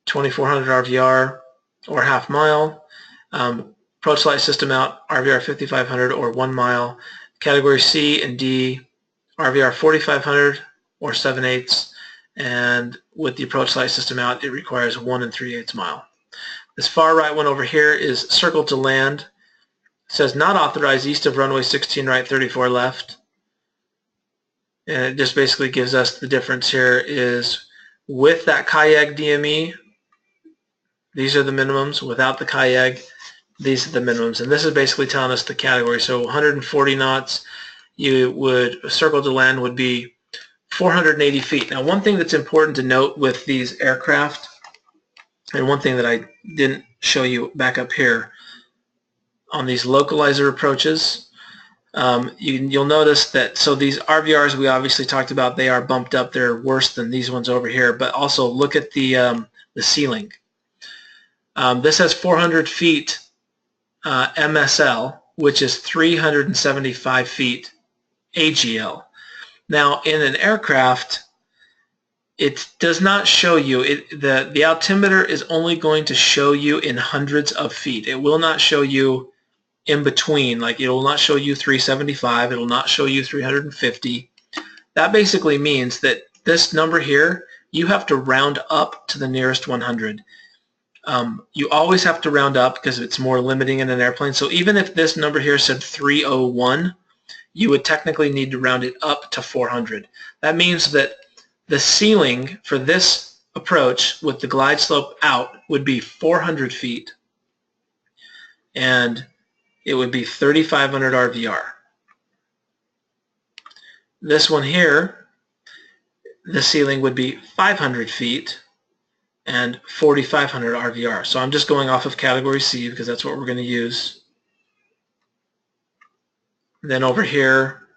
2400 RVR or half mile. Approach light system out, RVR 5500 or 1 mile. Category C and D, RVR 4500 or 7/8. And with the approach light system out, it requires 1 3/8 mile. This far right one over here is circle to land. It says not authorized east of runway 16 right, 34 left. And it just basically gives us the difference here is with that CAIEG DME, these are the minimums. Without the CAIEG, these are the minimums. And this is basically telling us the category. So 140 knots, you would, circle to land would be 480 feet. Now one thing that's important to note with these aircraft, and one thing that I didn't show you back up here, on these localizer approaches, you'll notice that, so these RVRs we obviously talked about, they are bumped up. They're worse than these ones over here, but also look at the ceiling. This has 400 feet MSL, which is 375 feet AGL. Now, in an aircraft, it does not show you, the altimeter is only going to show you in hundreds of feet. It will not show you in between, like it will not show you 375, it will not show you 350. That basically means that this number here, you have to round up to the nearest 100. You always have to round up because it's more limiting in an airplane. So even if this number here said 301, you would technically need to round it up to 400. That means that the ceiling for this approach with the glide slope out would be 400 feet, and it would be 3,500 RVR. This one here, the ceiling would be 500 feet and 4,500 RVR. So I'm just going off of category C because that's what we're going to use. Then over here,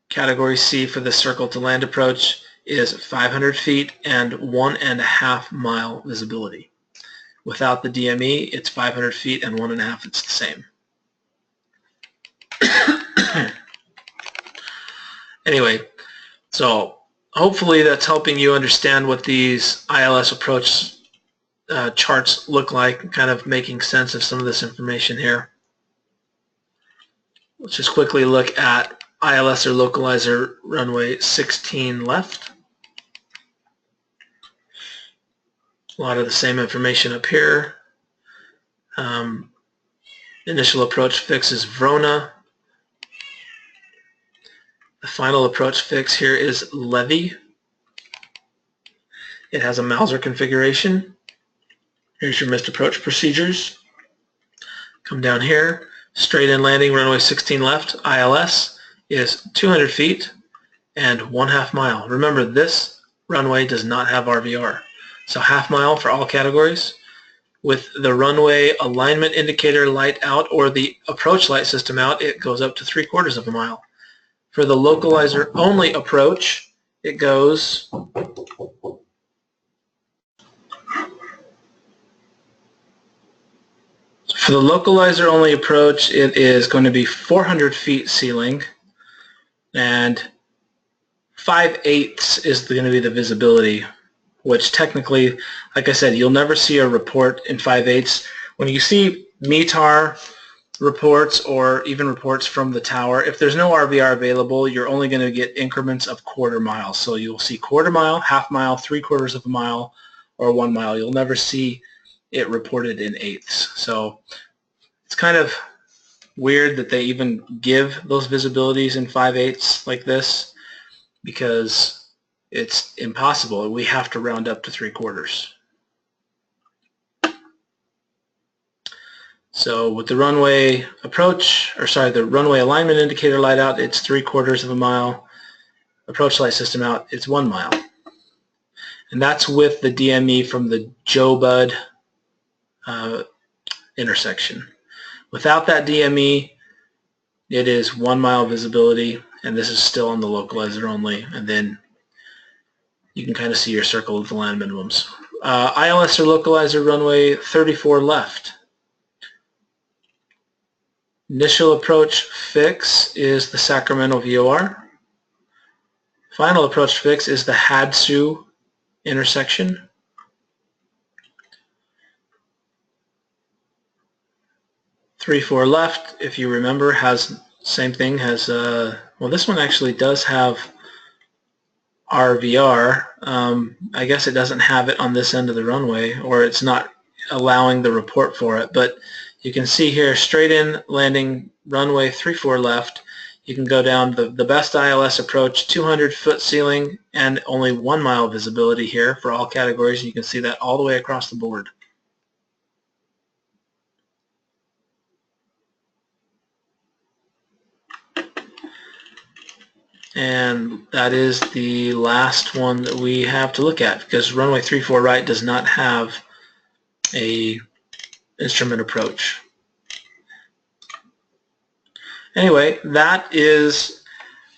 category C for the circle to land approach is 500 feet and 1.5 mile visibility. Without the DME, it's 500 feet and 1.5. It's the same. Anyway, so hopefully that's helping you understand what these ILS approach charts look like, kind of making sense of some of this information here. Let's just quickly look at ILS or localizer runway 16 left. A lot of the same information up here. Initial approach fix is Vrona. The final approach fix here is Levy. It has a Mauser configuration. Here's your missed approach procedures. Come down here. Straight in landing runway 16 left, ILS, is 200 feet and 1/2 mile. Remember, this runway does not have RVR. So 1/2 mile for all categories. With the runway alignment indicator light out or the approach light system out, it goes up to 3/4 of a mile. For the localizer only approach, it goes for the localizer only approach, it is going to be 400 feet ceiling, and 5/8 is going to be the visibility, which technically, like I said, you'll never see a report in 5/8. When you see METAR reports or even reports from the tower, if there's no RVR available, you're only going to get increments of 1/4 mile. So you'll see 1/4 mile, 1/2 mile, 3/4 of a mile, or 1 mile. You'll never see it reported in eighths. So it's kind of weird that they even give those visibilities in 5/8 like this, because it's impossible. We have to round up to 3/4. So with the runway approach, or sorry, the runway alignment indicator light out, it's 3/4 of a mile. Approach light system out, it's 1 mile. And that's with the DME from the Joe Bud intersection. Without that DME, it is 1 mile visibility, and this is still on the localizer only. And then you can kind of see your circle of the land minimums. ILS or localizer runway 34 left. Initial approach fix is the Sacramento VOR. Final approach fix is the Hadsu intersection. 3-4 left, if you remember, has same thing, has well, this one actually does have RVR. I guess it doesn't have it on this end of the runway, or it's not allowing the report for it, but you can see here, straight in landing runway 3-4 left. You can go down the best ILS approach, 200-foot ceiling, and only 1 mile visibility here for all categories. You can see that all the way across the board. And that is the last one that we have to look at, because runway 3-4 right does not have a instrument approach. Anyway, that is,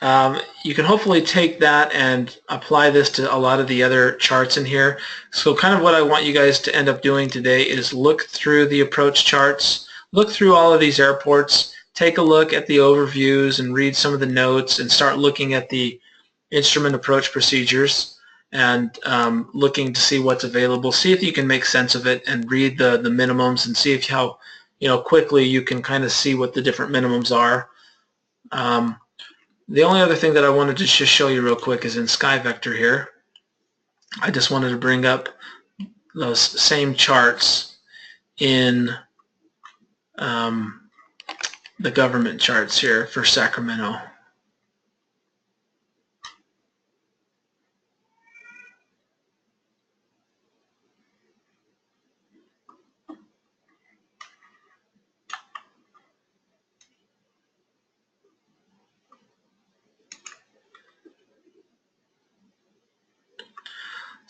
you can hopefully take that and apply this to a lot of the other charts in here. So kind of what I want you guys to end up doing today is look through the approach charts, look through all of these airports, take a look at the overviews and read some of the notes and start looking at the instrument approach procedures and looking to see what's available. See if you can make sense of it and read the minimums and see if how quickly you can kind of see what the different minimums are. The only other thing that I wanted to just show you real quick is in SkyVector here. I just wanted to bring up those same charts in the government charts here for Sacramento.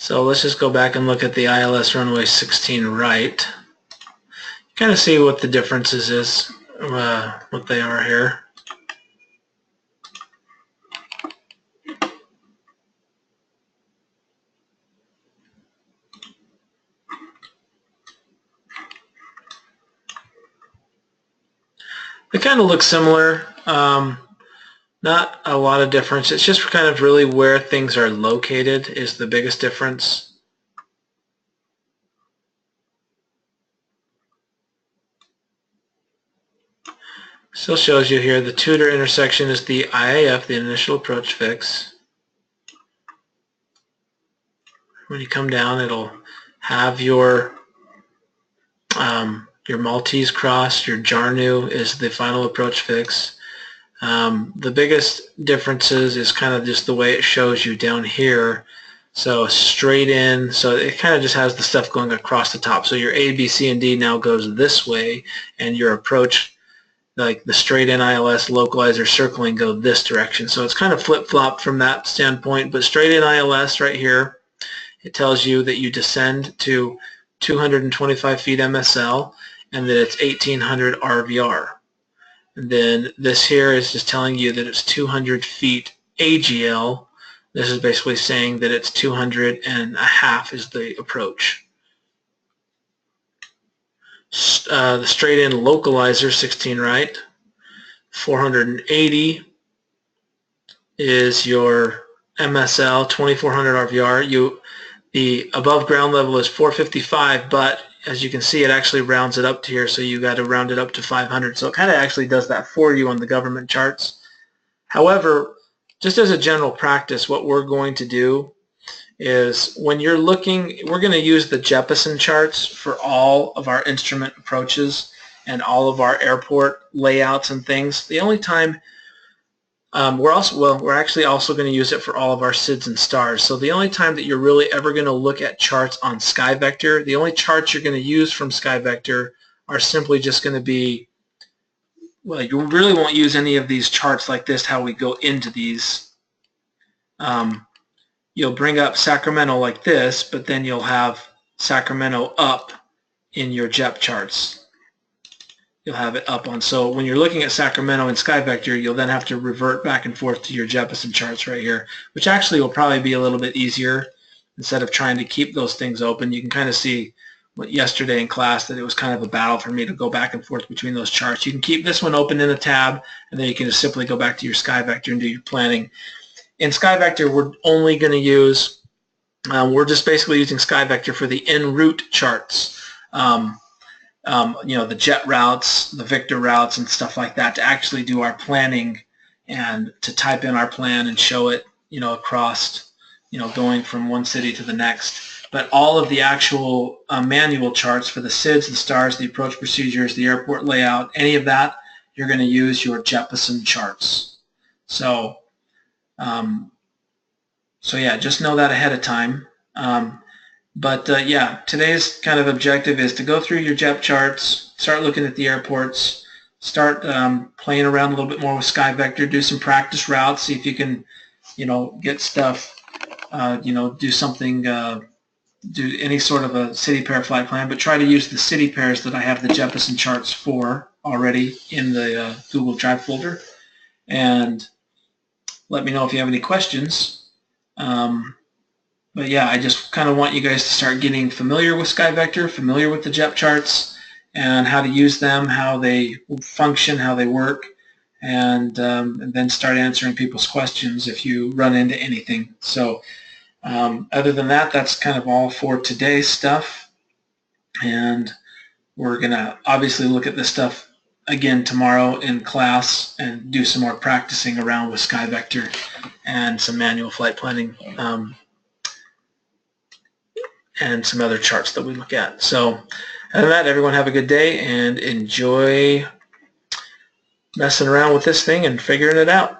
So let's just go back and look at the ILS runway 16 right. Kind of see what the differences is, what they are here. They kind of look similar. Not a lot of difference. It's just kind of really where things are located is the biggest difference. Still shows you here the Tudor intersection is the IAF, the initial approach fix. When you come down, it'll have your Maltese cross, your Jarnu is the final approach fix. The biggest differences is kind of just the way it shows you down here. So straight in, so it kind of just has the stuff going across the top. So your A, B, C, and D now goes this way, and your approach, like the straight in ILS, localizer, circling, go this direction. So it's kind of flip-flop from that standpoint, but straight in ILS right here, it tells you that you descend to 225 feet MSL and that it's 1800 RVR. And then this here is just telling you that it's 200 feet AGL. This is basically saying that it's 200.5 is the approach. The straight in localizer 16 right, 480 is your MSL, 2400 RVR. The above ground level is 455, but as you can see, it actually rounds it up to here, so you got to round it up to 500. So it kind of actually does that for you on the government charts. However, just as a general practice, what we're going to do is when you're looking, we're going to use the Jeppesen charts for all of our instrument approaches and all of our airport layouts and things. The only time we're actually also going to use it for all of our SIDS and stars. So the only time that you're really ever going to look at charts on SkyVector, the only charts you're going to use from SkyVector are simply just going to be, well, you really won't use any of these charts like this, how we go into these. You'll bring up Sacramento like this, but then you'll have Sacramento up in your Jep charts. You'll have it up on. So when you're looking at Sacramento in SkyVector, you'll then have to revert back and forth to your Jeppesen charts right here, which actually will probably be a little bit easier. Instead of trying to keep those things open, you can kind of see what yesterday in class that it was kind of a battle for me to go back and forth between those charts. You can keep this one open in a tab, and then you can just simply go back to your SkyVector and do your planning. In SkyVector, we're only going to use, we're just basically using SkyVector for the en route charts. The jet routes, the Victor routes, and stuff like that to actually do our planning and to type in our plan and show it, across, going from one city to the next. But all of the actual manual charts for the SIDS, the stars, the approach procedures, the airport layout, any of that, you're going to use your Jeppesen charts. So yeah, just know that ahead of time. Yeah, today's kind of objective is to go through your Jep charts, start looking at the airports, start playing around a little bit more with SkyVector, do some practice routes, see if you can, get stuff, do something do any sort of a city pair flight plan, but try to use the city pairs that I have the Jeppesen Charts for already in the Google Drive folder. And let me know if you have any questions. But yeah, I just kind of want you guys to start getting familiar with SkyVector, familiar with the Jep charts, and how to use them, how they function, how they work, and then start answering people's questions if you run into anything. So other than that, that's kind of all for today's stuff. And we're going to obviously look at this stuff again tomorrow in class and do some more practicing around with SkyVector and some manual flight planning and some other charts that we look at. So other than that, everyone have a good day and enjoy messing around with this thing and figuring it out.